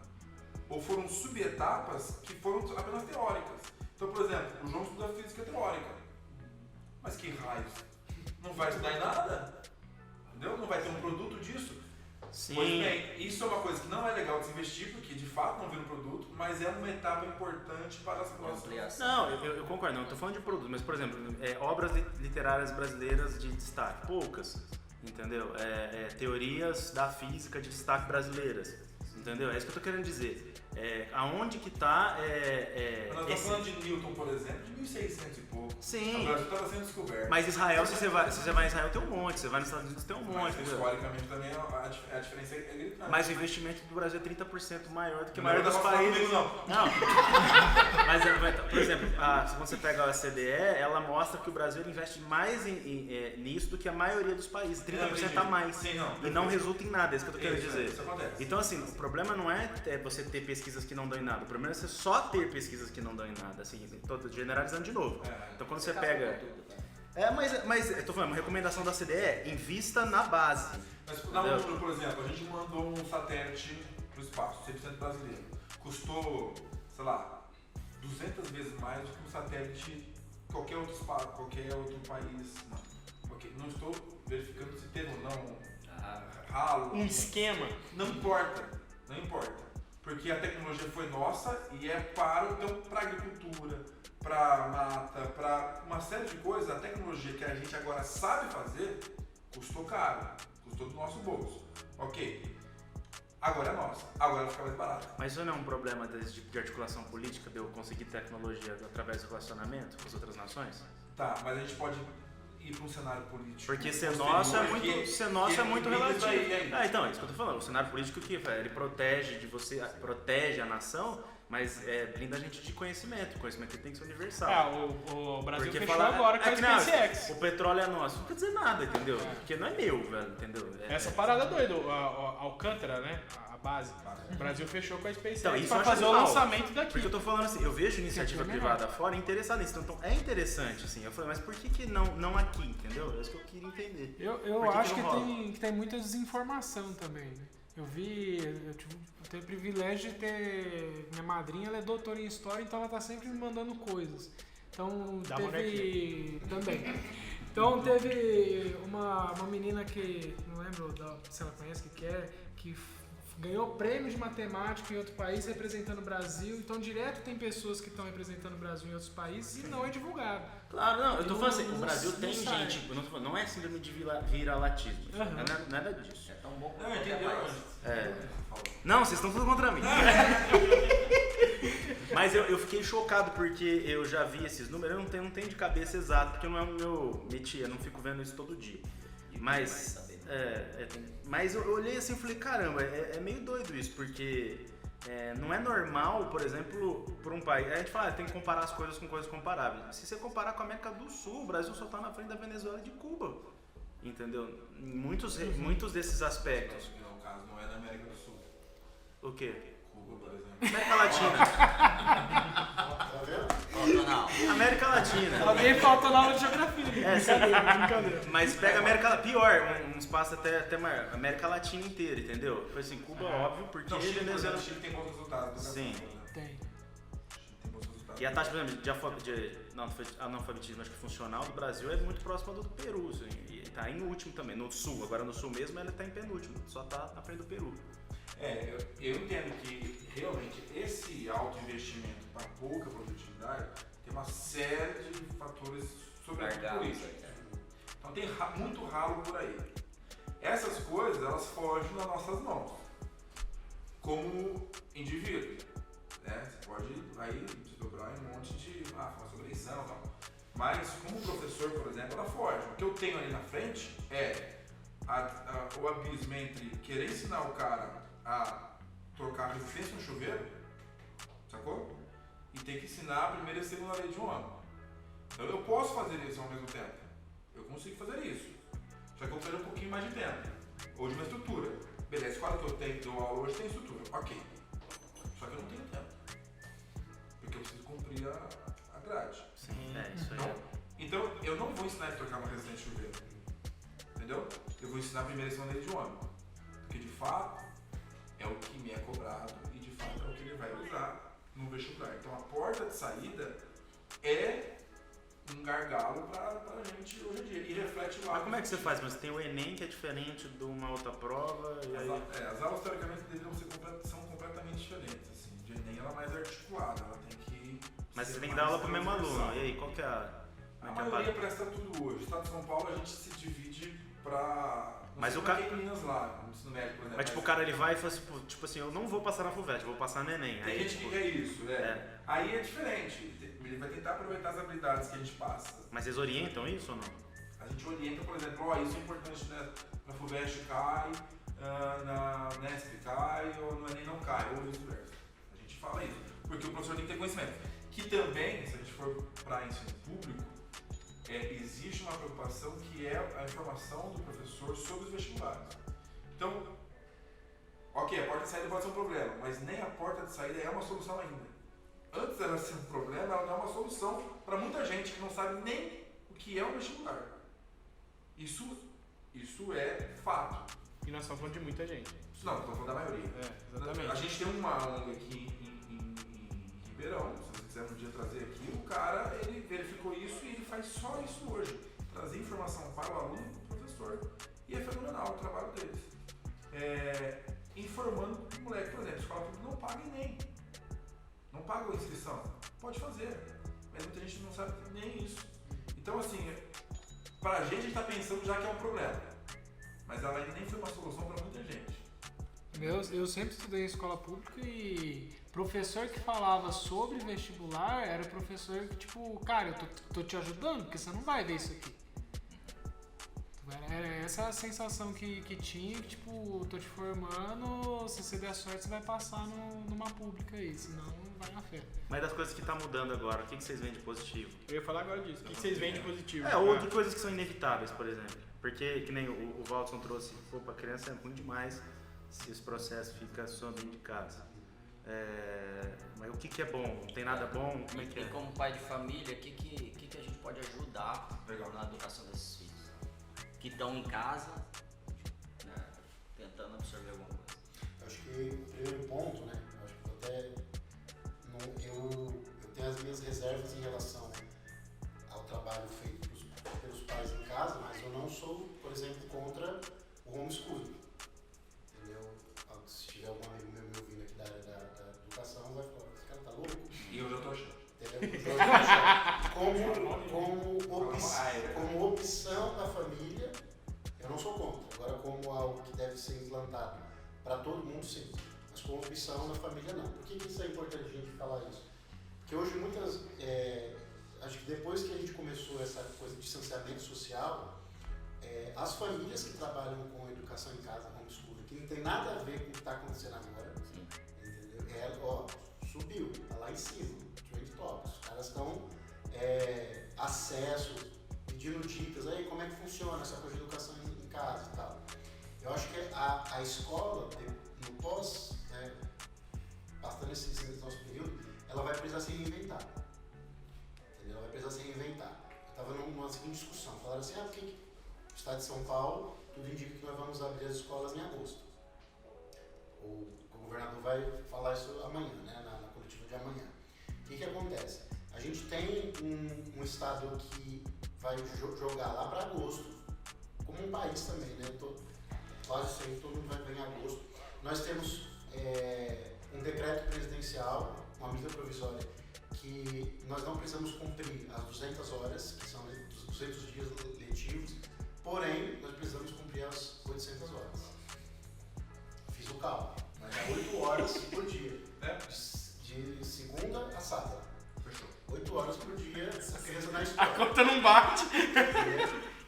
Ou foram subetapas que foram apenas teóricas. Então, por exemplo, o João estuda física teórica. Mas que raios? Não vai estudar em nada? Entendeu? Não vai ter um produto disso? Sim. Pois bem, isso é uma coisa que não é legal de se investir, porque de fato não vira um produto, mas é uma etapa importante para as próximas. Ampliação. Não, eu concordo, não estou falando de produto, mas por exemplo, obras literárias brasileiras de destaque, poucas, entendeu? Teorias da física de destaque brasileiras, entendeu? É isso que eu estou querendo dizer. Aonde que está Nós estamos falando de Newton, por exemplo, de 1600 e pouco. Sim. O Brasil estava sendo descoberto. Mas Israel, se você vai em Israel tem um monte, você vai nos Estados Unidos tem um monte, Mas entendeu? historicamente também a diferença é gritante. Mas o investimento do Brasil é 30% maior do que a Não maioria dos dá pra falar países. comigo, não. Mas, por exemplo, quando você pega a OCDE, ela mostra que o Brasil investe mais nisso do que a maioria dos países, 30% a mais. Sim, não. E não resulta em nada, é isso que eu tô querendo Isso dizer. acontece. Então, assim, o problema não é você ter pesquisas que não dão em nada, o problema é você só ter pesquisas que não dão em nada, assim, tô generalizando de novo. Então, quando você pega... Mas eu tô falando, uma recomendação da CDE, invista na base. Mas, por exemplo, a gente mandou um satélite pro espaço, 100% brasileiro. Custou, sei lá, 200 vezes mais do que um satélite qualquer outro espaço, qualquer outro país. Ok, não estou verificando se teve ou não ralo. Um esquema. Não importa, não importa. Porque a tecnologia foi nossa e é para a agricultura, para mata, para uma série de coisas. A tecnologia que a gente agora sabe fazer custou caro, custou do nosso bolso. Ok, agora é nossa, agora fica mais barato. Mas isso não é um problema de articulação política, de eu conseguir tecnologia através do relacionamento com as outras nações? Tá, mas a gente pode ir para um cenário político. Porque ser nosso é muito relativo. Então, é isso que eu tô falando. O cenário político que ele protege de você, protege a nação, mas blinda a gente de conhecimento. O conhecimento tem que ser universal. O Brasil Porque fechou agora com a SpaceX. O petróleo é nosso. Não quer dizer nada, entendeu? Porque não é meu, velho, entendeu? Essa parada doida, Alcântara, né? A base. O Brasil fechou com a SpaceX Então, isso pra eu acho fazer o legal, lançamento daqui. Porque eu tô falando assim, eu vejo iniciativa privada fora interessada nisso. Então é interessante, assim. Eu falei, mas por que não aqui, entendeu? É isso que eu queria entender. Eu acho que tem muita desinformação também, né? Eu tenho o privilégio de ter... Minha madrinha, ela é doutora em História, então ela tá sempre me mandando coisas. Então Da teve... Também. Então teve uma menina que... Não lembro se ela conhece, que ganhou prêmio de matemática em outro país representando o Brasil. Então direto tem pessoas que estão representando o Brasil em outros países e não é divulgado. Claro, não, eu tô falando assim, o Brasil não tem sai. gente, eu não tô falando, não é síndrome de viralatismo, não é nada disso. É tão bom quanto Não, qualquer entendeu? país. Não, vocês estão tudo contra mim. Mas eu fiquei chocado porque eu já vi esses números, eu não tenho de cabeça exato, porque não é o meu métier, eu não fico vendo isso todo dia. Mas, mas eu olhei assim e falei, caramba, é meio doido isso, porque não é normal, por exemplo, por um país. A gente fala, tem que comparar as coisas com coisas comparáveis. Se você comparar com a América do Sul, o Brasil só está na frente da Venezuela e de Cuba. Entendeu? Em muitos desses aspectos. No caso, não é da América do Sul. O quê? Cuba, por exemplo. América Latina. Tá vendo? Não. América Latina. Alguém faltou na aula de geografia. Brincadeira. Mas pega a América pior, um espaço até maior. América Latina inteira, entendeu? Foi assim, Cuba, óbvio, porque Não, Chile, por Venezuela. exemplo, Chile tem bons resultados. Sim. Tem. Chile tem bons resultados. E a taxa, por exemplo, de analfabetismo acho que funcional do Brasil é muito próxima do Peru. Assim, e tá em último também, no sul. Agora no sul mesmo ela tá em penúltimo, só tá na frente do Peru. Eu entendo que realmente esse alto investimento para pouca produtividade tem uma série de fatores sobretudo políticos. Então tem muito ralo por aí. Essas coisas, elas fogem das nossas mãos. Como indivíduo, né? Você pode aí desdobrar em um monte de falar sobre eleição e tal. Mas como professor, por exemplo, ela foge. O que eu tenho ali na frente é o abismo entre querer ensinar o cara a trocar resistência no chuveiro, sacou? E tem que ensinar a primeira e a segunda lei de um homem. Então eu posso fazer isso ao mesmo tempo. Eu consigo fazer isso. Só que eu preciso um pouquinho mais de tempo. Ou de uma estrutura. Beleza, a escola que eu dou aula hoje tem estrutura. Ok. Só que eu não tenho tempo. Porque eu preciso cumprir a grade. Sim, isso aí. Então eu não vou ensinar ele a trocar uma resistência de chuveiro. Entendeu? Eu vou ensinar a primeira e a segunda lei de um homem. Porque de fato é o que me é cobrado e de fato é o que ele vai usar no vestibular. Então a porta de saída é um gargalo para a gente hoje em dia e reflete lá. Mas como é que você faz? Mas tem o Enem que é diferente de uma outra prova e aí... As aulas teoricamente são completamente diferentes. Assim. De Enem ela é mais articulada, ela tem que... Mas você tem que dar aula para o mesmo aluno. E aí, qual que é a... A maioria presta tudo hoje. No estado de São Paulo a gente se divide para... Mas o cara... meninas lá, no ensino médio, por exemplo. Mas tipo, o cara ele vai e fala assim, tipo assim, eu não vou passar na FUVEST, eu vou passar no Enem. Tem aí, gente tipo, que quer isso, né? Aí é diferente. Ele vai tentar aproveitar as habilidades que a gente passa. Mas vocês orientam isso ou não? A gente orienta, por exemplo, isso é importante, né? Na FUVEST cai, na Nesp cai, ou no Enem não cai, ou vice-versa. A gente fala isso, porque o professor tem que ter conhecimento. Que também, se a gente for para ensino público, existe uma preocupação que é a informação do professor sobre os vestibulares. Então, ok, a porta de saída pode ser um problema, mas nem a porta de saída é uma solução ainda. Antes dela ser um problema, ela não é uma solução para muita gente que não sabe nem o que é um vestibular. Isso é fato. E nós estamos falando de muita gente. Não, estamos falando da maioria. Exatamente. A gente tem uma ONG aqui em Ribeirão, se você quisemos um dia trazer aqui, o cara, ele verificou isso e ele faz só isso hoje. Trazer informação para o aluno e para o professor. E é fenomenal o trabalho deles. Informando o moleque, por exemplo, a escola pública não paga ENEM. Não paga a inscrição. Pode fazer. Mas muita gente não sabe nem isso. Então, assim, pra gente está pensando já que é um problema. Mas ela ainda nem foi uma solução para muita gente. Eu sempre estudei em escola pública e professor que falava sobre vestibular era professor que, tipo, cara, eu tô te ajudando, porque você não vai ver isso aqui. Era essa a sensação que tinha, que, tipo, tô te formando, se você der sorte você vai passar numa pública aí, senão vai na fé. Mas das coisas que tá mudando agora, o que vocês veem de positivo? Eu ia falar agora disso. O que vocês veem de positivo? Outras coisas que são inevitáveis, por exemplo. Porque, que nem o Waldson trouxe, pô, pra criança é ruim demais se esse processo fica só dentro de casa. Mas o que é bom? Não tem nada bom? Como é que é? E como pai de família, o que a gente pode ajudar na educação desses filhos? Que estão em casa, né, tentando absorver alguma coisa. Eu acho que o primeiro ponto, né? Eu acho que eu tenho as minhas reservas em relação ao trabalho feito pelos pais em casa, mas eu não sou, por exemplo, contra o homeschooling. Entendeu? Se tiver algum amigo meu me ouvindo aqui da área da educação, vai falar, esse cara tá louco? E eu já tô achando. Entendeu? Como opção da família, eu não sou contra. Agora, como algo que deve ser implantado para todo mundo, sim. Mas como opção da família, não. Por que isso é importante a gente falar isso? Porque hoje acho que depois que a gente começou essa coisa de distanciamento social, as famílias que trabalham com educação em casa, homeschooling, que não tem nada a ver com o que está acontecendo agora, entendeu? Subiu, tá lá em cima, trend topics. Os caras estão acesso, pedindo dicas, aí como é que funciona essa coisa de educação em casa e tal. Eu acho que a escola, no pós, bastante esse nosso período, ela vai precisar se reinventar. Entendeu? Ela vai precisar se reinventar. Eu estava numa seguinte discussão, falaram assim, porque o estado de São Paulo, tudo indica que nós vamos abrir as escolas em agosto. O governador vai falar isso amanhã, né, na coletiva de amanhã. O que acontece? A gente tem um estado que vai jogar lá para agosto, como um país também, né? Quase sempre todo mundo vai ver em agosto. Nós temos um decreto presidencial, uma medida provisória, que nós não precisamos cumprir as 200 horas, que são os 200 dias letivos, porém, nós precisamos cumprir as 800 horas. Fiz o cálculo, mas é 8 horas por dia, de segunda a sábado. Fechou. 8 horas por dia, a criança na escola. A conta não bate.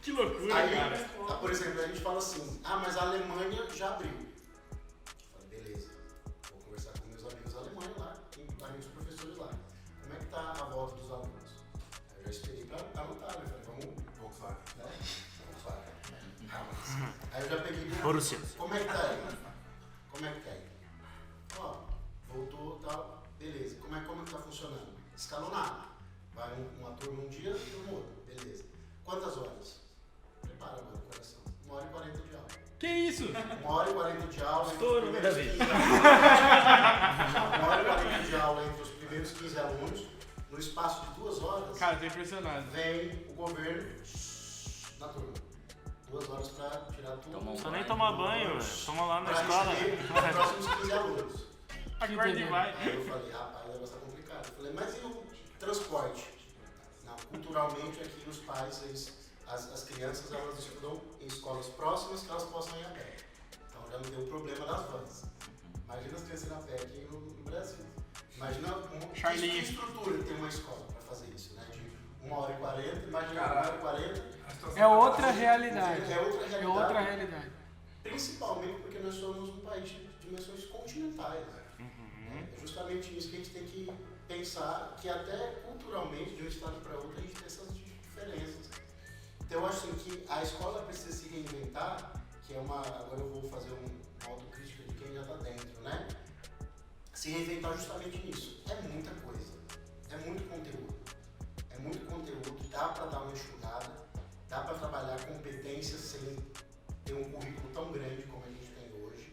Que loucura, Aí, cara. por exemplo, a gente fala assim, mas a Alemanha já abriu. Eu falei, beleza, vou conversar com meus amigos alemães lá, com amigos professores lá. Como é que tá a volta dos alunos? Eu já esperei pra anotar, né? Eu falei, vamos, Volkswagen. Aí eu já peguei e Borussia. como é que tá aí? Como é que tá aí? Voltou e tal, beleza. Como é que tá funcionando? Escalonado. Vai uma turma um dia, turma outro, beleza. Quantas horas? Prepara agora o coração. 1h40 de aula. Que isso? 1h40 de aula entre Estouro, os primeiros Davi. 15 1h40 de aula entre os primeiros 15 alunos. No espaço de 2 horas, Cara, tô impressionado. vem o governo na turma. 2 horas pra tirar tudo. Toma um Só nem tomar banho, velho. Toma lá na Pra escola. receber os próximos 15 alunos. Acorda e vai. Aí eu falei, rapaz, o negócio tá complicado. Eu falei, mas e o transporte? Não, culturalmente aqui os pais, as crianças, elas estudam em escolas próximas que elas possam ir a pé. Então já não deu o problema das vans. Imagina as crianças ir a pé aqui no Brasil. Imagina que estrutura tem uma escola para fazer isso, né? De 1h40, imagina 1h40. É outra realidade. É outra realidade. É outra realidade. Principalmente porque nós somos um país de dimensões continentais. É justamente isso que a gente tem que pensar, que até culturalmente, de um estado para outro, a gente tem essas diferenças. Então eu acho assim, que a escola precisa se reinventar, que é agora eu vou fazer uma autocrítica de quem já está dentro, né? Se reinventar justamente nisso. É muita coisa, é muito conteúdo. É muito conteúdo, dá para dar uma enxugada, dá para trabalhar competências sem ter um currículo tão grande como a gente tem hoje.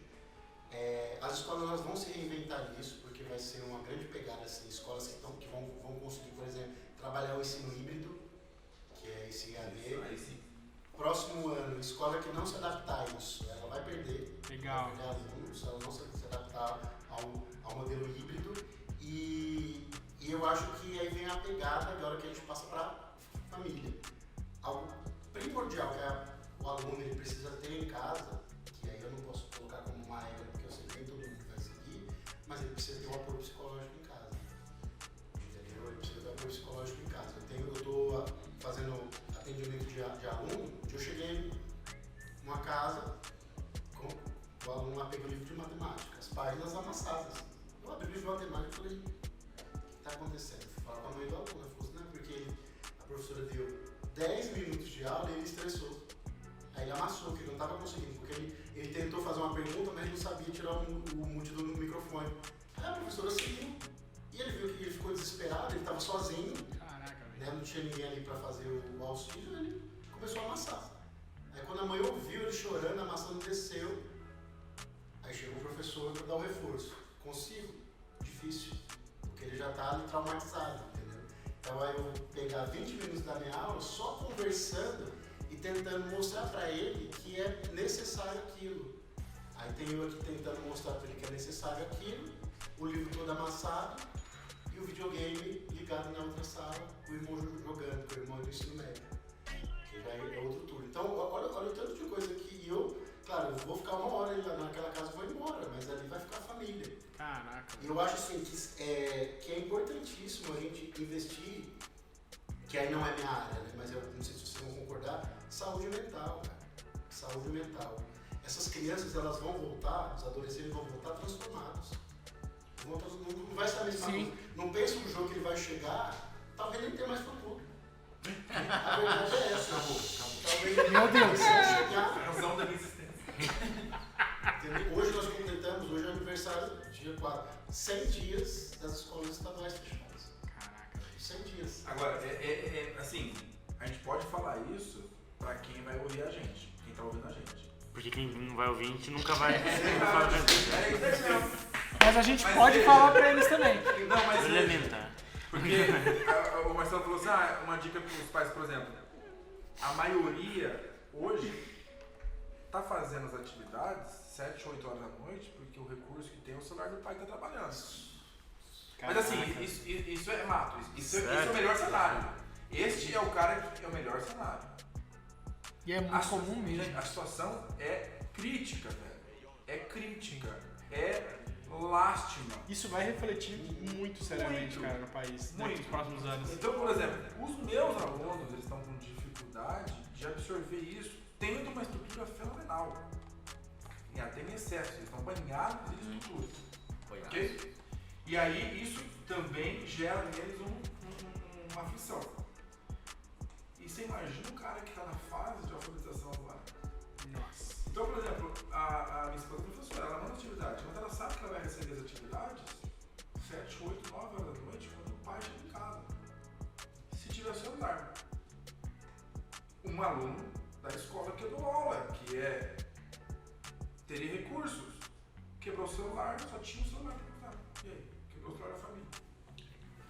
As escolas elas vão se reinventar nisso, porque vai vai ser uma grande pegada, assim, escolas que vão conseguir, por exemplo, trabalhar o ensino híbrido, que é esse EAD. Aí sim. Próximo ano, escola que não se adaptar a isso, ela vai perder. Legal. Vai perder alunos, ela não se adaptar ao modelo híbrido. E eu acho que aí vem a pegada da hora que a gente passa para família. Algo primordial que o aluno ele precisa ter em casa, que aí eu não posso colocar como uma regra, porque eu sei que nem todo mundo vai seguir, mas ele precisa ter um apoio psicológico em casa. Entendeu? Ele precisa ter um apoio psicológico em casa. Eu estou fazendo atendimento de aluno, eu cheguei numa casa com o aluno lá pegou o livro de matemática, as páginas amassadas. Eu abri o livro de matemática e falei, o que está acontecendo? Eu fui falar com a mãe do aluno, ela falou assim, não é porque a professora deu 10 minutos de aula e ele estressou. Aí ele amassou, que ele não estava conseguindo, porque ele tentou fazer uma pergunta, mas não sabia tirar o mute do microfone. Aí a professora seguiu, e ele viu que ele ficou desesperado, ele estava sozinho, Caraca, velho. né, não tinha ninguém ali para fazer o auxílio, ele começou a amassar. Aí quando a mãe ouviu ele chorando, amassando, desceu, aí chegou o professor para dar o reforço. Consigo? Difícil, porque ele já está ali traumatizado, entendeu? Então aí eu vou pegar 20 minutos da minha aula só conversando e tentando mostrar para ele que é necessário aquilo. Aí tem eu aqui tentando mostrar para ele que é necessário aquilo, o livro todo amassado e o videogame ligado na outra sala, o irmão jogando, com o irmão do ensino médio, que já é outro turno. Então olha o tanto de coisa que eu, claro, eu vou ficar uma hora ali naquela casa e vou embora, mas ali vai ficar a família. Caraca. E eu acho assim que é importantíssimo a gente investir, que aí não é minha área, né? Mas eu não sei se vocês vão concordar, saúde mental, cara. Saúde mental. Essas crianças, elas vão voltar, os adolescentes vão voltar transformados. Não vai ser a mesma coisa. Não pensa no jogo que ele vai chegar, talvez nem tenha mais futuro. A verdade é essa. Acabou. Talvez Meu Deus. chegar. Razão da minha existência. Entendeu? Hoje nós completamos, hoje é aniversário, dia 4, 100 dias das escolas estaduais fechadas. Caraca, velho. 100 dias. Agora, assim, a gente pode falar isso pra quem vai ouvir a gente, quem tá ouvindo a gente. Porque quem não vai ouvir, a gente nunca vai falar a verdade. É isso mesmo. Mas a gente Mas pode veja. falar pra eles também. Não, mas veja, Elementar. porque o Marcelo falou assim, uma dica para os pais, por exemplo, a maioria hoje tá fazendo as atividades 7, 8 horas da noite, porque o recurso que tem é o celular do pai que tá trabalhando. Mas assim, isso é mato, isso é o melhor cenário. Este é o cara que é o melhor cenário. E é muito comum mesmo. Gente, a situação é crítica, velho. É crítica. É lástima. Isso vai refletir muito seriamente, cara, no país, Muito. nos próximos anos. Então, por exemplo, os meus alunos, eles estão com dificuldade de absorver isso, tendo uma estrutura fenomenal. E até em excesso, eles estão banhados em estrutura. Ok? E aí, isso também gera neles uma aflição. E você imagina um cara que está na fase de alfabetização agora. Nossa. Então, por exemplo, a minha esposa é professora, ela manda atividade, mas ela sabe que ela vai receber as atividades 7, 8, 9 horas da noite quando o pai chega em casa. Se tiver celular. Um aluno da escola que eu dou aula, que teria recursos, quebrou o celular, só tinha o celular para usar. E aí? Quebrou o celular da família.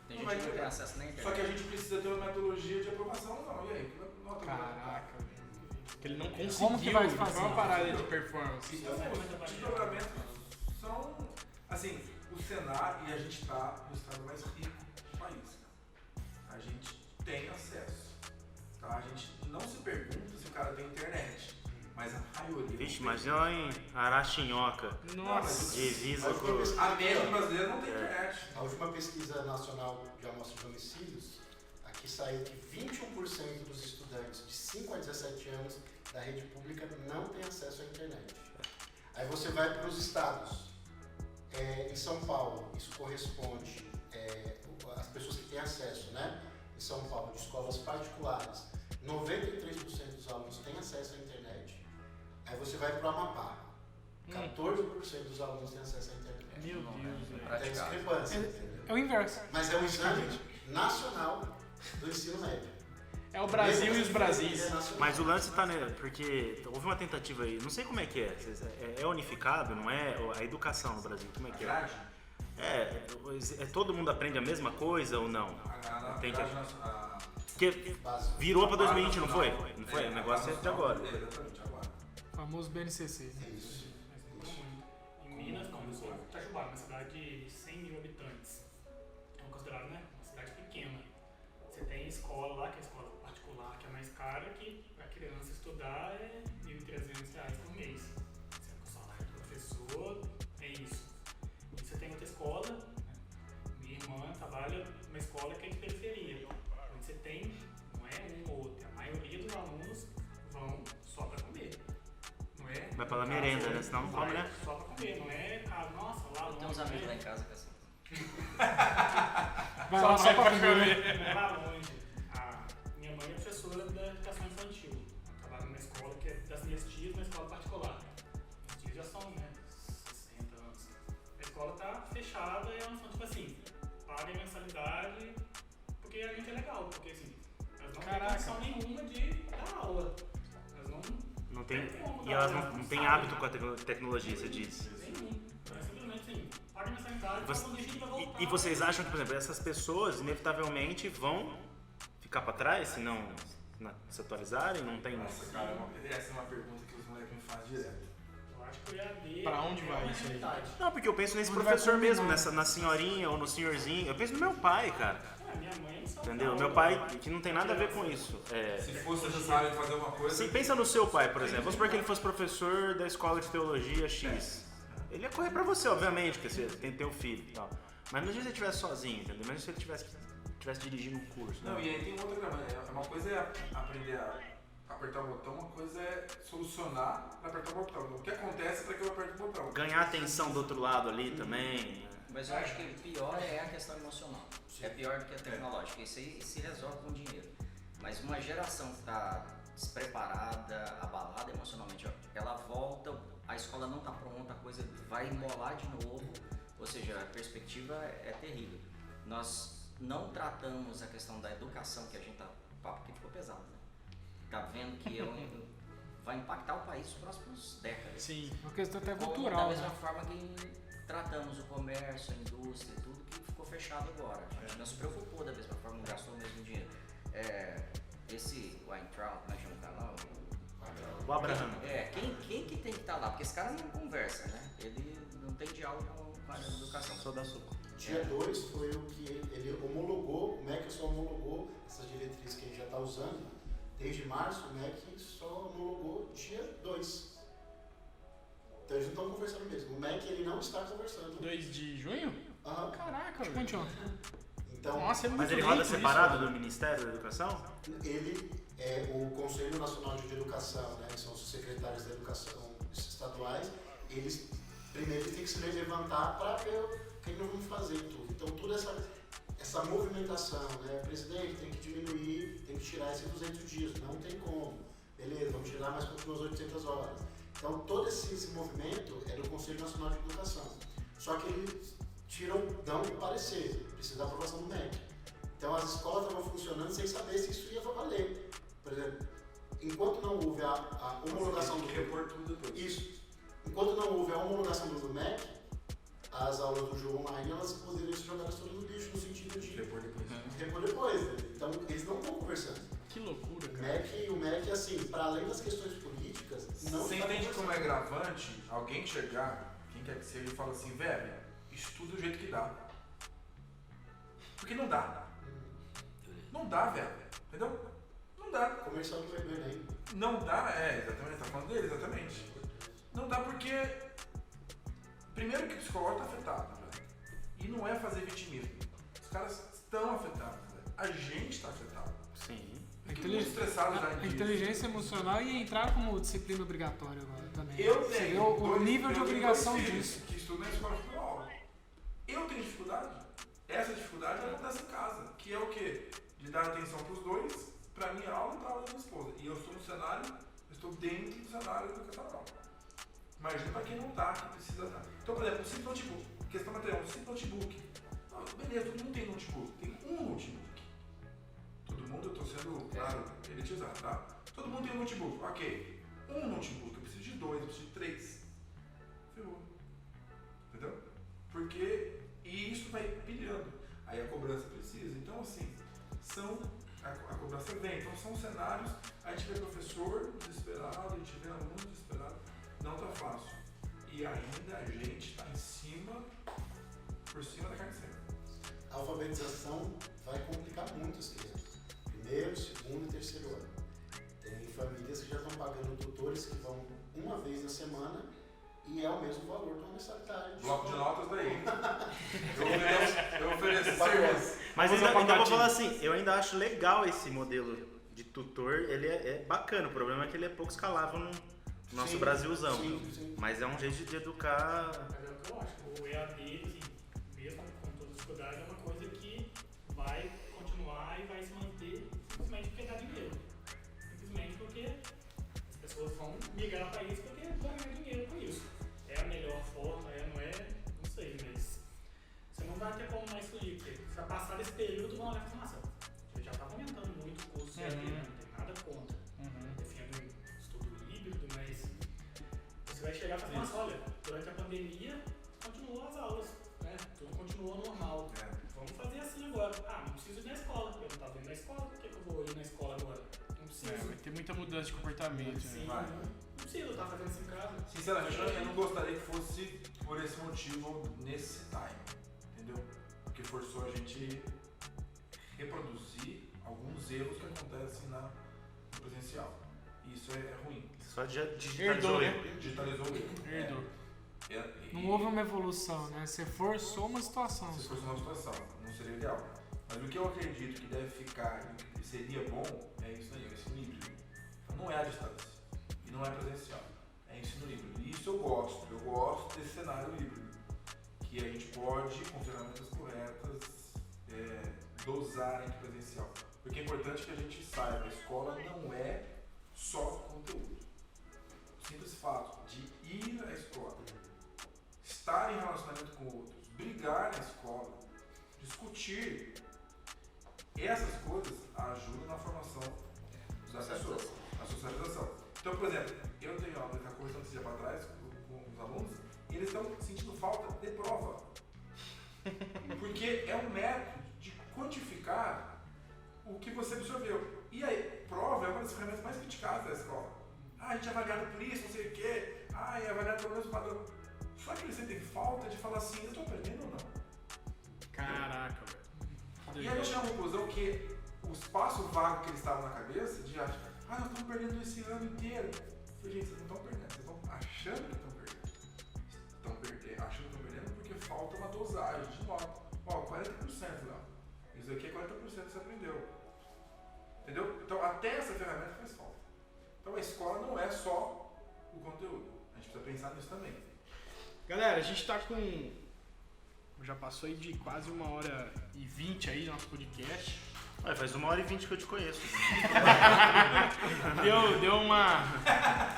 Tem Não gente vai que não tem ter. acesso na internet. Só que a gente precisa ter uma metodologia de aprovação, não. E aí? Que nota vai dar? Caraca, velho. Que ele não conseguiu, Como que vai não foi fazer? uma parada de performance. Então, os desdobramentos são, assim, o cenário, e a gente está no estado mais rico do país. A gente tem acesso. Tá? A gente não se pergunta se o cara tem internet, mas a maioria. Vixe, imagina lá em Araxinhoca. Nossa. Divisa com. A média brasileira não tem internet. A última pesquisa nacional de amostra de homicídios, aqui saiu que 21% dos estudantes de 5 a 17 anos da rede pública não têm acesso à internet. Aí você vai para os estados. Em São Paulo, isso corresponde às pessoas que têm acesso, né? Em São Paulo, de escolas particulares, 93% dos alunos têm acesso à internet. Aí você vai para o Amapá, 14% dos alunos têm acesso à internet. Meu Deus, velho. Tem discrepância, entendeu? É o inverso. Mas é um exame nacional do ensino médio. É o Brasil e os Brasis. Mas o lance tá nele, porque houve uma tentativa aí, não sei como é que é unificado, não é? A educação no Brasil, como é que é? Grade? Todo mundo aprende a mesma coisa ou não? Tem que... A Porque Base. virou pra 2020, não foi? Não foi? O negócio é de agora. Exatamente, agora. O famoso BNCC. É isso. Mas mudou muito. Em Minas, não, eu sou de Itajubá, uma cidade de 100 mil habitantes. É considerado, né, uma cidade pequena. Você tem escola lá, que é a escola particular, que é mais cara, que a criança estudar é R$ 1.300 por mês. Sendo que o salário do professor é isso. E você tem outra escola, né? Minha irmã trabalha numa escola que é de periferia. Onde você tem, não é um ou outro, a maioria dos alunos vão só para comer. Não é? Vai pra merenda, né? Senão não come, né? Só para comer, não é, nossa, lá longe. Tem uns amigos lá em casa que é assim. Vai lá só pra comer. Não é lá longe. A minha mãe é professora da educação infantil. Ela trabalha numa escola que é das minhas tias, uma escola particular. Minhas tias já são, né, 60 anos. A escola tá fechada e elas são tipo assim, paguem mensalidade, porque a gente é legal, porque assim, elas não têm condição nenhuma de dar aula. Elas Não tem, como e dar elas aula, não têm sabem. hábito com a tecnologia, você disse. Nenhum. É simplesmente assim, paguem mensalidade, Você- não deixa de voltar. E vocês acham que, por exemplo, essas pessoas inevitavelmente vão ficar pra trás se não se atualizarem? Não tem. Nossa, cara, essa é uma pergunta que os moleques me fazem direto. Eu acho que o EAD Pra onde vai uma isso aí? realidade. Não, porque eu penso nesse Onde vai professor combinar? mesmo, na senhorinha ou no senhorzinho. Eu penso no meu pai, cara. Minha mãe é em São Entendeu? Paulo. Meu pai, que não tem nada a ver com isso. Se fosse necessário fazer uma coisa. Sim, pensa no seu pai, por exemplo. Vamos supor que ele fosse professor da escola de teologia X. Ele ia correr pra você, obviamente, porque você tem teu filho e tal. Mas imagina se ele estivesse sozinho, entendeu? Imagina se ele estivesse dirigindo um curso. Não, né? e aí tem outra grama, né? Uma coisa é aprender a apertar o botão, uma coisa é solucionar pra apertar o botão. O que acontece para que eu aperte o botão? Ganhar atenção do outro lado ali também. Mas eu acho que o pior é a questão emocional. É pior do que a tecnológica. Isso aí se resolve com dinheiro. Mas uma geração que está despreparada, abalada emocionalmente, ó, ela volta, a escola não está pronta, a coisa vai embolar de novo. Ou seja, a perspectiva é terrível. Nós não tratamos a questão da educação, que a gente tá. O papo aqui ficou pesado, né? Tá vendo que vai impactar o país nos próximos décadas. Sim. Uma questão até Como cultural. da mesma Né? forma que tratamos o comércio, a indústria e tudo que ficou fechado agora. A gente não se preocupou da mesma forma, não gastou o mesmo dinheiro. Esse Weintraub, como é que chama o canal? O Abraham. Quem que tem que estar lá? Porque esse cara não conversa, né? Ele não tem diálogo com a área da educação. Sou da Suco. Dia 2 foi o que ele homologou, o MEC só homologou essas diretrizes que a gente já está usando. Desde março, o MEC só homologou dia 2. Então eles não estão conversando mesmo. O MEC ele não está conversando. 2 de junho? Aham. Caraca, velho. Continua. Então, Nossa, é muito Mas ele lento roda isso, separado velho. do Ministério da Educação? ele é o Conselho Nacional de Educação, né? São os secretários da educação estaduais. Eles primeiro têm que se levantar para ver o que nós vamos fazer e tudo. Então toda essa movimentação, né? Presidente, tem que diminuir, tem que tirar esses 200 dias, não tem como. Beleza, vamos tirar, mas continua as 800 horas. Então todo esse movimento é do Conselho Nacional de Educação. Só que eles dão um parecer, precisa da aprovação do MEC. Então as escolas estavam funcionando sem saber se isso ia valer. Por exemplo, enquanto não houve a homologação do repor tudo depois. Isso. Enquanto não houve a homologação do MEC, as aulas do jogo online elas poderiam ser jogadas todas no lixo no sentido de Repor depois. repor depois. Né? Então eles não estão conversando. Que loucura, O cara. MEC, assim, para além das questões políticas, não Você está entende conversando. como é gravante alguém chegar, quem quer que seja, e fala assim, velho, estuda do jeito que dá. Porque não dá. Não dá, velho. Entendeu? Não dá. Comercial do Enem. Não dá, exatamente, tá falando dele, exatamente. Não dá porque, primeiro que o psicólogo tá afetado, velho. E não é fazer vitimismo. Os caras estão afetados, velho. A gente tá afetado. Sim. Fiquei muito estressado já A disso. inteligência emocional ia entrar como disciplina obrigatória agora também. Eu Você tenho vê o dois- nível de eu tenho obrigação dois filhos disso. que estudam na escola de futebol. Eu tenho dificuldade. Essa dificuldade acontece em casa, que é o quê? De dar atenção para os dois, para minha aula e para a aula da minha esposa. E eu estou no cenário, eu estou dentro do cenário educacional. Imagina para quem não está, que precisa dar. Então, por exemplo, um simples notebook. Questão material, um simples notebook. Ah, beleza, todo mundo tem notebook. Tem um notebook. Todo mundo, eu estou sendo, claro, elitizado, tá? Todo mundo tem um notebook. Ok. Um notebook, eu preciso de 2, eu preciso de 3. Ferrou. Entendeu? Porque vai pilhando. Aí a cobrança precisa. Então, assim, a cobrança vem. Então, são cenários. A gente vê professor desesperado, a gente vê aluno desesperado. Não tá fácil. E ainda a gente está por cima da carne seca. A alfabetização vai complicar muito as crianças. Primeiro, segundo e terceiro ano. Tem famílias que já estão pagando tutores que vão uma vez na semana e é o mesmo valor de uma mensalidade. Bloco de notas daí. Eu ofereço serviço. Mas Vamos ainda ao vou pacotinho. falar assim, eu ainda acho legal esse modelo de tutor, ele é bacana, o problema é que ele é pouco escalável no nosso Sim, Brasilzão. sim. Mas é um jeito de educar. Mas é o que eu acho. O EAD, assim, mesmo com toda a dificuldade, é uma coisa que vai continuar e vai se manter simplesmente porque dá dinheiro. Simplesmente porque as pessoas vão migrar para isso porque vão ganhar dinheiro com isso. É a melhor forma, não é, não sei, mas você não vai ter como mais fluir, porque você vai passar desse período vão olhar e falar, nossa, eu já estava aumentando muito o curso de EAD, não tem nada contra. Defendo um estudo híbrido, mas você vai chegar e falar, nossa, olha, durante a pandemia continuou as aulas, né? Tudo continuou normal. Vamos fazer assim agora. Ah, não preciso ir na escola, eu não estava indo na escola, por que eu vou ir na escola agora? Não preciso. Vai ter muita mudança de comportamento. Sim, Né? vai. não preciso, eu estava fazendo isso em casa. Sinceramente, eu não gostaria que fosse por esse motivo nesse time, entendeu? Porque forçou a gente reproduzir alguns erros que acontecem no presencial. E isso é ruim. Só digitalizou Herdou, né? ele. Digitalizou o erro. Herdou. Não houve uma evolução, né? Você forçou uma situação. Se fosse uma situação, não seria ideal. Mas o que eu acredito que deve ficar e que seria bom é isso aí, é o ensino híbrido. Então não é a distância e não é presencial, é ensino híbrido. E isso eu gosto desse cenário híbrido, que a gente pode, com ferramentas corretas, dosar entre presencial. Porque é importante que a gente saiba, a escola não é só conteúdo. O simples fato de ir à escola, estar em relacionamento com outros, brigar na escola, discutir, essas coisas ajudam na formação das pessoas, na socialização. Então, por exemplo, eu tenho aula que conversando esse dia para trás com os alunos e eles estão sentindo falta de prova. Porque é um método de quantificar o que você absorveu. E aí, prova é uma das ferramentas mais criticadas da escola. Ah, a gente é avaliado por isso, não sei o quê. Ah, é avaliado pelo mesmo padrão. Só que eles sentem falta de falar assim, eu estou aprendendo ou não? Caraca, velho. E aí eu cheguei à conclusão que o espaço vago que eles estavam na cabeça de achar, nós estamos perdendo esse ano inteiro. Eu falei, gente, vocês não estão perdendo, vocês estão achando que estão perdendo. Achando que estão perdendo porque falta uma dosagem de nota. Ó, 40%, Léo. Isso aqui é 40% que você aprendeu. Entendeu? Então até essa ferramenta faz falta. Então a escola não é só o conteúdo. A gente precisa pensar nisso também. Galera, a gente tá com... Já passou aí de quase 1h20 aí nosso podcast. Ué, faz 1h20 que eu te conheço. Deu uma...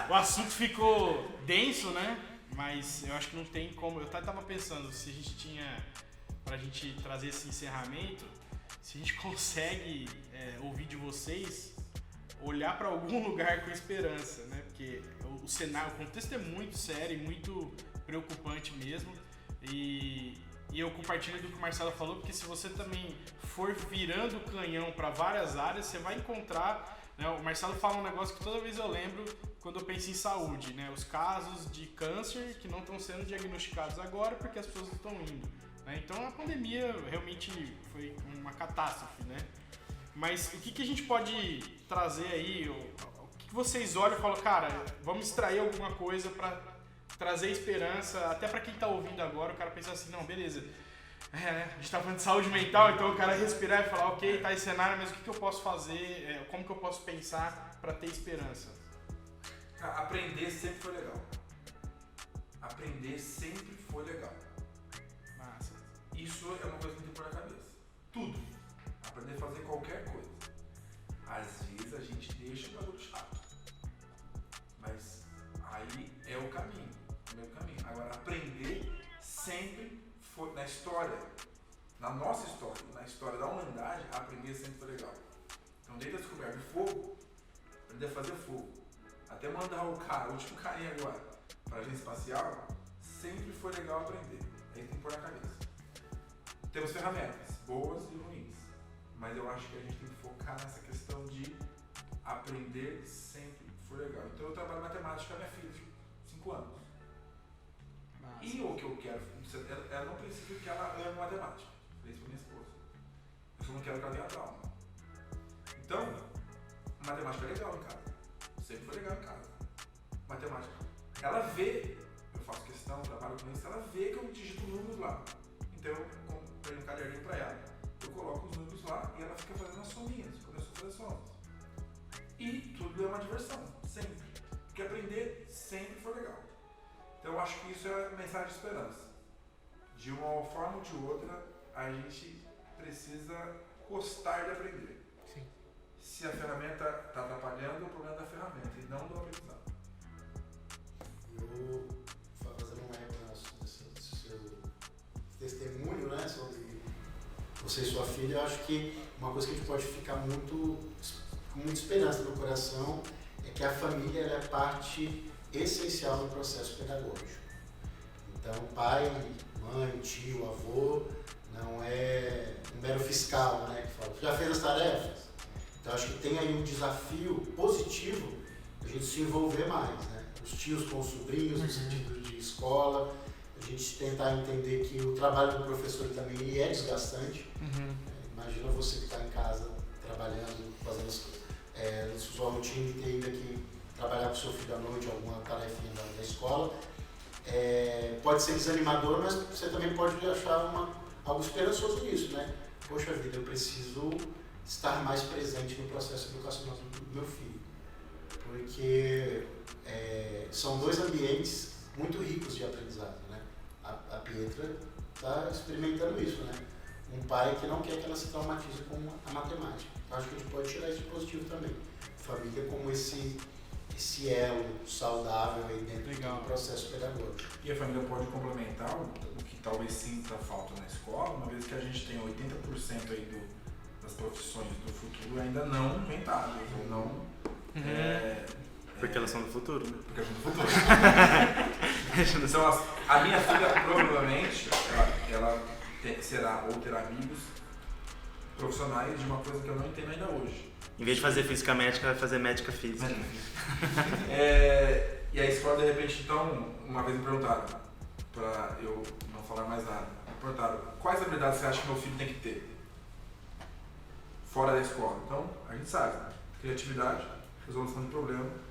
O assunto ficou denso, né? Mas eu acho que não tem como... Eu tava pensando se a gente tinha... Pra gente trazer esse encerramento, se a gente consegue ouvir de vocês, olhar pra algum lugar com esperança, né? Porque o cenário, o contexto é muito sério e muito preocupante mesmo. E eu compartilho do que o Marcelo falou, porque se você também for virando o canhão para várias áreas, você vai encontrar, né? O Marcelo fala um negócio que toda vez eu lembro quando eu penso em saúde, né? Os casos de câncer que não estão sendo diagnosticados agora porque as pessoas estão indo, né? Então a pandemia realmente foi uma catástrofe, né? Mas o que a gente pode trazer aí, o que vocês olham e falam, cara, vamos extrair alguma coisa para trazer esperança, até para quem tá ouvindo agora, o cara pensa assim, não, beleza, a gente tá falando de saúde mental, então o cara respirar e falar, ok, tá esse cenário, mas o que eu posso fazer, como que eu posso pensar para ter esperança? Aprender sempre foi legal. Aprender sempre foi legal. Massa. Isso é uma coisa que tem que pôr na cabeça. Tudo. Aprender a fazer qualquer coisa. Às vezes a gente deixa o bagulho chato. Mas aí é o caminho. Agora, aprender sempre foi, na história, na nossa história, na história da humanidade, aprender sempre foi legal. Então, desde a descoberta do fogo, aprender a fazer fogo, até mandar o último carinha agora, para a agência espacial, sempre foi legal aprender. Aí tem que pôr na cabeça. temos ferramentas boas e ruins, mas eu acho que a gente tem que focar nessa questão de aprender sempre for legal. Então eu trabalho matemática com a minha filha de 5 anos. E o que eu quero, ela não precisa que ela ame matemática. Falei isso pra minha esposa. Eu só não quero que ela tenha trauma. Então, matemática é legal em casa. Sempre foi legal em casa. Matemática. Ela vê, eu faço questão, trabalho com isso, ela vê que eu digito números lá. Então eu comprei um caderninho pra ela, eu coloco os números lá e ela fica fazendo as sominhas, começou a fazer somas. E tudo é uma diversão, sempre. Porque aprender sempre foi legal. Então eu acho que isso é a mensagem de esperança. De uma forma ou de outra, a gente precisa gostar de aprender. Sim. Se a ferramenta está atrapalhando, o problema é da ferramenta e não do aprendizado. Eu vou fazer um eco nesse seu testemunho, né, sobre você e sua filha. Eu acho que uma coisa que a gente pode ficar com muita esperança no coração é que a família ela é parte essencial do processo pedagógico. Então, pai, mãe, tio, avô não é um mero fiscal, né, que fala, já fez as tarefas? Então, acho que tem aí um desafio positivo a gente se envolver mais, né? Os tios com os sobrinhos, no sentido de escola, a gente tentar entender que o trabalho do professor também ele é desgastante. Imagina você que está em casa trabalhando, fazendo sua rotina e ter ainda que trabalhar com o seu filho à noite, alguma tarefinha da escola. Pode ser desanimador, mas você também pode achar algo esperançoso nisso, né? Poxa vida, eu preciso estar mais presente no processo educacional do meu filho. Porque são dois ambientes muito ricos de aprendizado, né? A Pietra está experimentando isso, né? Um pai que não quer que ela se traumatize com a matemática. Então, acho que a gente pode tirar isso de positivo também. Família como esse elo saudável aí dentro do processo pedagógico. E a família pode complementar o que talvez sinta falta na escola, uma vez que a gente tem 80% aí das profissões do futuro ainda não inventadas, ou não... Porque elas são do futuro, né? Porque são do futuro. Então, a minha filha provavelmente ela será ou terá amigos profissionais de uma coisa que eu não entendo ainda hoje. Em vez de fazer física médica, vai fazer médica física. E a escola, de repente, então, uma vez me perguntaram, para eu não falar mais nada, me perguntaram quais habilidades você acha que meu filho tem que ter fora da escola. Então, a gente sabe, criatividade, resolução de problema,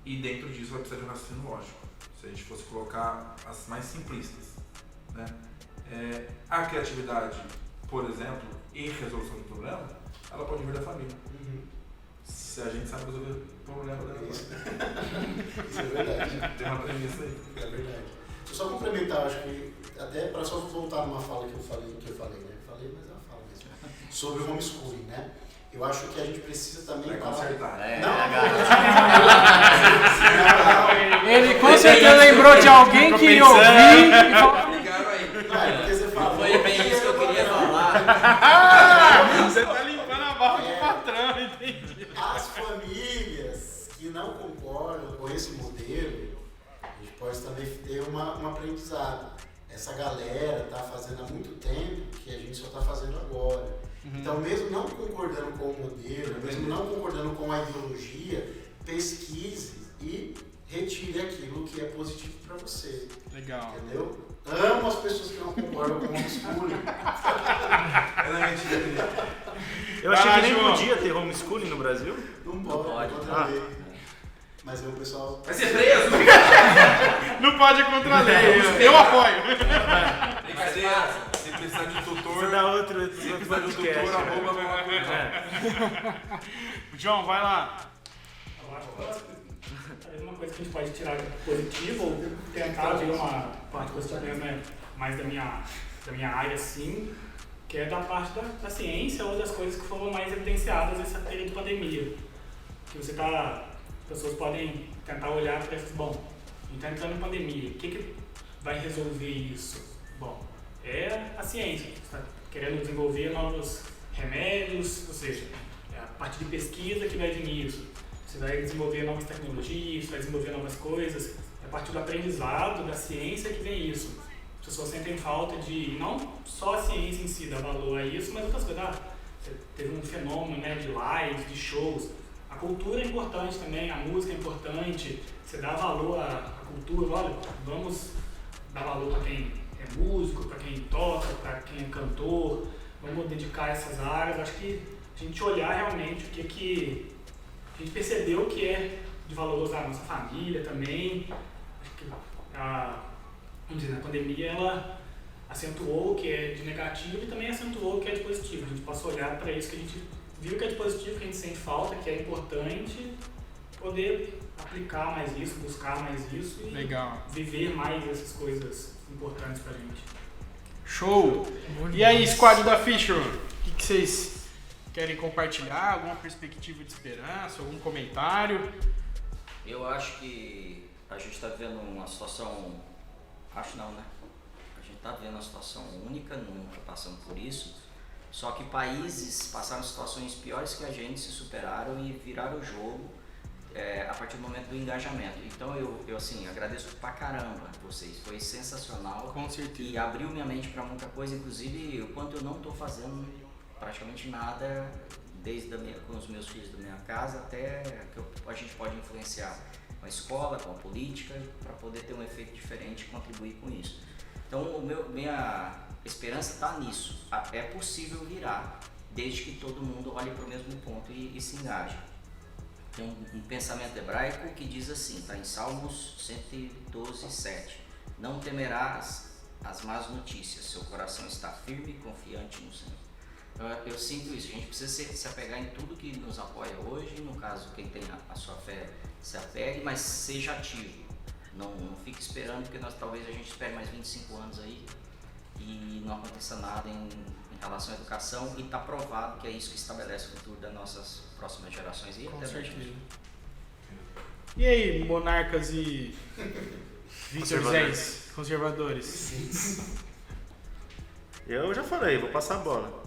e dentro disso vai precisar de um raciocínio lógico. Se a gente fosse colocar as mais simplistas, né? A criatividade, por exemplo, e resolução de problema, ela pode vir da família. Se a gente sabe resolver o problema dela. Isso é verdade. Tem uma premissa aí. É verdade. Deixa eu só complementar, acho que até para só voltar numa fala que eu falei, né? Falei, mas é uma fala mesmo. Sobre o homeschooling, né? Eu acho que a gente precisa também... Vai consertar. Ele com certeza lembrou de alguém que ia ouvir e falou... Porque você falou... Foi bem isso que eu queria falar. Você tá limpando a barra do patrão, entendi. As famílias que não concordam com esse modelo, a gente pode também ter um aprendizado. Essa galera está fazendo há muito tempo que a gente só está fazendo agora. Então, mesmo não concordando com o modelo, mesmo não concordando com a ideologia, pesquise e retire aquilo que é positivo para você. Legal. Entendeu? Amo as pessoas que não concordam com o homeschooling. Eu achei que nem podia ter homeschooling no Brasil. Não pode. Contra a lei. Mas o pessoal... Vai ser preso! Não pode contra a lei. Eu apoio. Brincadeira. Se precisar de tutor... Você dá outro tutor, arroba... João, vai lá. Eu acho que uma coisa que a gente pode tirar positivo ou tentar ver uma parte positiva mesmo, né? Mais da minha área, sim, que é da parte da ciência ou das coisas que foram mais evidenciadas nessa período de pandemia. Que as pessoas podem tentar olhar para isso, bom, a gente está entrando em pandemia, o que vai resolver isso? Bom, é a ciência, você está querendo desenvolver novos remédios, ou seja, é a parte de pesquisa que vai vir nisso. Você vai desenvolver novas tecnologias, vai desenvolver novas coisas. É a partir do aprendizado, da ciência que vem isso. as pessoas sentem falta de, não só a ciência em si dá valor a isso, mas outras coisas. Você teve um fenômeno, né, de lives, de shows. A cultura é importante também, a música é importante. Você dá valor à cultura. Olha, vamos dar valor para quem é músico, para quem toca, para quem é cantor. Vamos dedicar essas áreas. Acho que a gente olhar realmente o que a gente percebeu que é de valor à nossa família também. Acho que vamos dizer, a pandemia ela acentuou o que é de negativo e também acentuou o que é de positivo. A gente possa olhar para isso que a gente viu que é de positivo, que a gente sente falta, que é importante, poder aplicar mais isso, buscar mais isso e Legal. viver mais essas coisas importantes pra gente. Show! E aí, squad da Fisherman, o que vocês querem compartilhar? Alguma perspectiva de esperança? Algum comentário? Eu acho que a gente está vivendo uma situação, acho não, né? A gente está vivendo uma situação única, nunca passando por isso, só que países passaram situações piores que a gente, se superaram e viraram o jogo a partir do momento do engajamento. Então eu assim, agradeço pra caramba vocês, foi sensacional. Com certeza. E abriu minha mente para muita coisa, inclusive o quanto eu não estou fazendo praticamente nada, desde com os meus filhos da minha casa até que a gente pode influenciar com a escola, com a política, para poder ter um efeito diferente e contribuir com isso. Então minha esperança está nisso. É possível virar, desde que todo mundo olhe para o mesmo ponto e se engaje. Tem um pensamento hebraico que diz assim, está em Salmos 112, 7. Não temerás as más notícias, seu coração está firme e confiante no Senhor. Então eu sinto isso, a gente precisa se apegar em tudo que nos apoia hoje, no caso quem tem a sua fé se apegue, mas seja ativo. Não fique esperando, porque talvez a gente espere mais 25 anos aí e não aconteça nada em relação à educação, e está provado que é isso que estabelece o futuro das nossas próximas gerações e até da gente. E aí, monarcas e Victor conservadores? Eu já falei, vou passar a bola.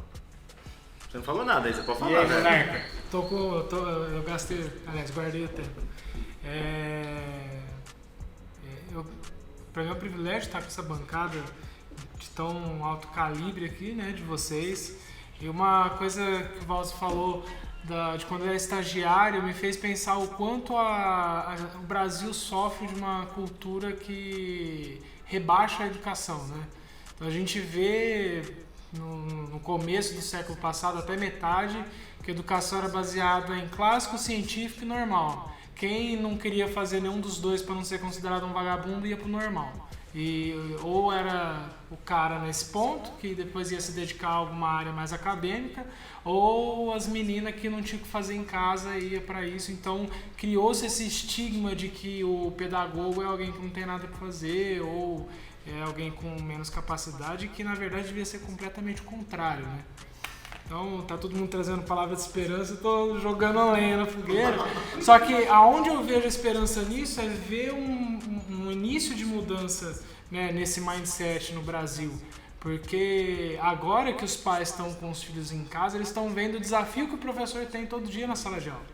Você não falou nada aí, você pode falar. E aí, né? monarca? Eu gastei, aliás, guardei o tempo. Para mim é um privilégio estar com essa bancada de tão alto calibre aqui, né, de vocês. E uma coisa que o Valso falou de quando eu era estagiário me fez pensar o quanto o Brasil sofre de uma cultura que rebaixa a educação, né? Então a gente vê no começo do século passado, até metade, que a educação era baseada em clássico, científico e normal. Quem não queria fazer nenhum dos dois para não ser considerado um vagabundo ia pro normal. Ou era o cara nesse ponto, que depois ia se dedicar a alguma área mais acadêmica, ou as meninas que não tinham o que fazer em casa ia para isso. Então criou-se esse estigma de que o pedagogo é alguém que não tem nada para fazer, ou é alguém com menos capacidade, que na verdade devia ser completamente o contrário, né? Então tá todo mundo trazendo palavra de esperança, eu tô jogando a lenha na fogueira. Só que aonde eu vejo a esperança nisso é ver um início de mudança, né, nesse mindset no Brasil. Porque agora que os pais estão com os filhos em casa, eles estão vendo o desafio que o professor tem todo dia na sala de aula.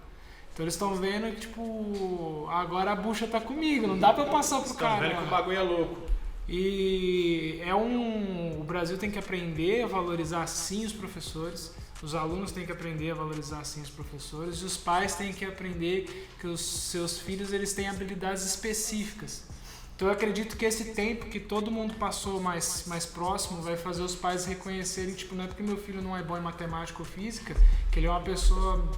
Então eles estão vendo que, tipo, agora a bucha tá comigo, não dá pra eu passar pro cara. Estão vendo que o bagulho é louco. E o Brasil tem que aprender a valorizar sim os professores, os alunos têm que aprender a valorizar sim os professores, e os pais têm que aprender que os seus filhos eles têm habilidades específicas. Então eu acredito que esse tempo que todo mundo passou mais próximo vai fazer os pais reconhecerem, tipo, não é porque meu filho não é bom em matemática ou física que ele é uma pessoa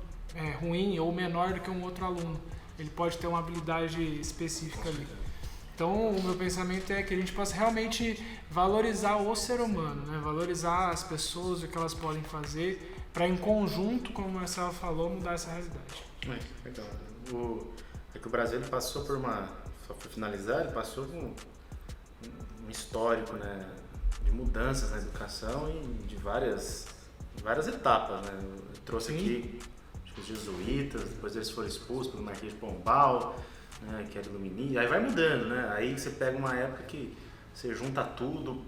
ruim ou menor do que um outro aluno. Ele pode ter uma habilidade específica ali. Então, o meu pensamento é que a gente possa realmente valorizar o ser humano, né? Valorizar as pessoas, o que elas podem fazer, para em conjunto, como o Marcelo falou, mudar essa realidade. Legal. É que o Brasil ele passou por só para finalizar, ele passou por um histórico, né, de mudanças na educação e de várias etapas, né? Eu trouxe aqui os jesuítas, depois eles foram expulsos pelo Marquês de Pombal, né, que era iluminista, aí vai mudando, né? Aí você pega uma época que você junta tudo,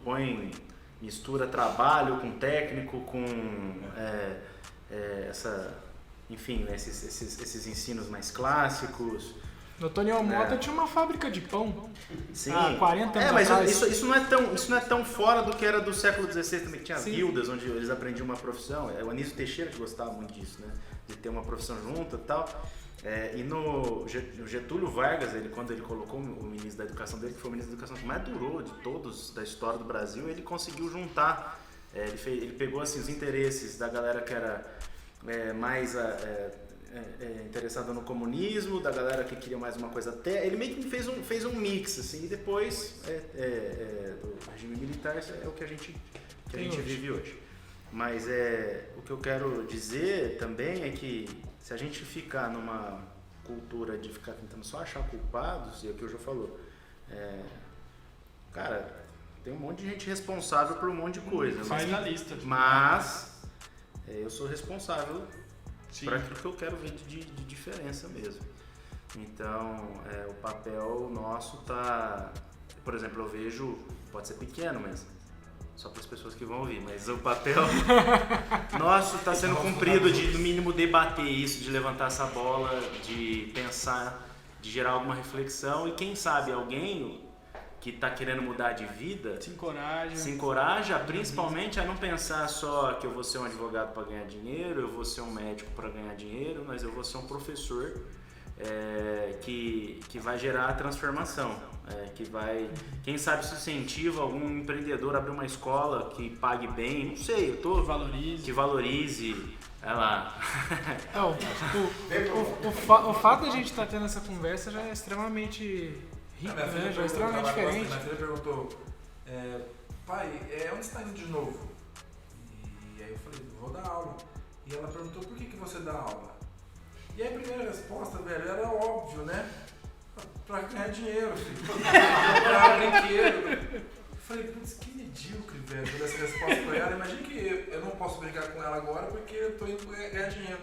mistura trabalho com técnico, com enfim, né, esses ensinos mais clássicos. No Tony Mota tinha uma fábrica de pão. Sim. Há 40 anos mas atrás. isso não é tão fora do que era do século XVI também, que tinha Sim. guildas onde eles aprendiam uma profissão. É o Anísio Teixeira que gostava muito disso, né? De ter uma profissão junta e tal. E no Getúlio Vargas, quando ele colocou o ministro da Educação dele, que foi o ministro da Educação que mais durou de todos da história do Brasil, ele conseguiu juntar, ele pegou assim, os interesses da galera que era mais interessada no comunismo, da galera que queria mais uma coisa até. Ele meio que fez um mix, assim, e depois do regime militar é o que a gente vive hoje. Mas o que eu quero dizer também é que se a gente ficar numa cultura de ficar tentando só achar culpados, e é o que o Jô falou, cara, tem um monte de gente responsável por um monte de coisa. Faz a lista. Mas eu sou responsável Sim. por aquilo que eu quero ver de diferença mesmo. Então, o papel nosso tá... Por exemplo, eu vejo, pode ser pequeno, mas só para as pessoas que vão ouvir, mas o papel nosso está sendo cumprido de, no mínimo, debater isso, de levantar essa bola, de pensar, de gerar alguma reflexão, e quem sabe alguém que está querendo mudar de vida se encoraja principalmente a não pensar só que eu vou ser um advogado para ganhar dinheiro, eu vou ser um médico para ganhar dinheiro, mas eu vou ser um professor que vai gerar a transformação, que vai, quem sabe, se incentiva algum empreendedor a abrir uma escola que pague bem, não sei, que valorize, lá. O fato de a gente estar tendo essa conversa já é extremamente rico, né? Já é extremamente diferente. Minha filha perguntou, pai, onde você está indo de novo? E aí eu falei, vou dar aula. E ela perguntou, por que você dá aula? E aí a primeira resposta, velho, era óbvio, né? Pra ganhar dinheiro, filho. Pra brinquedo. Eu falei, putz, que medíocre, velho, toda essa resposta pra ela. Imagina que eu não posso brincar com ela agora porque eu tô indo ganhar dinheiro.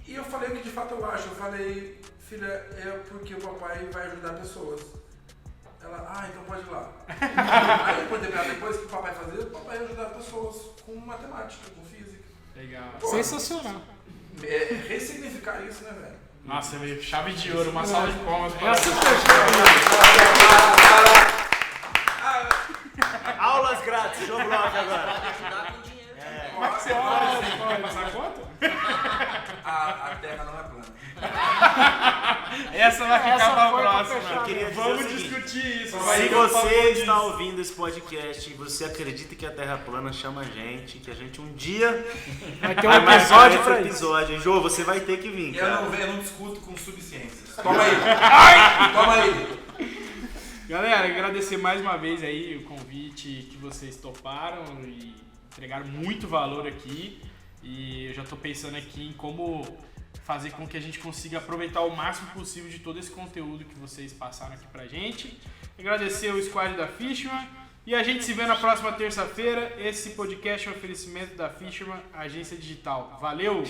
E eu falei o que de fato eu acho. Eu falei, filha, é porque o papai vai ajudar pessoas. Ela, então pode ir lá. Aí eu perguntei pra ela, depois que o papai fazer, o papai vai ajudar pessoas com matemática, com física. Legal. Pô, Sensacional. Ressignificar isso, né, velho? Nossa, veio chave de ouro, uma salva de palmas para Aulas grátis, jogo logo agora. Pode ajudar com dinheiro. Pode passar a conta? A terra não é plana. Essa vai ficar pra foi próxima. pra fechar. Vamos discutir isso. Se você está ouvindo esse podcast e você acredita que a Terra é plana, chama a gente, que a gente um dia Vai ter um episódio pra isso. episódio. Jô, você vai ter que vir, cara. Eu não discuto com subciências. Toma aí. Toma aí. Galera, agradecer mais uma vez aí o convite que vocês toparam e entregaram muito valor aqui. E eu já tô pensando aqui em como fazer com que a gente consiga aproveitar o máximo possível de todo esse conteúdo que vocês passaram aqui pra gente. Agradecer o squad da Fishman e a gente se vê na próxima terça-feira. Esse podcast é um oferecimento da Fishman, agência digital. Valeu!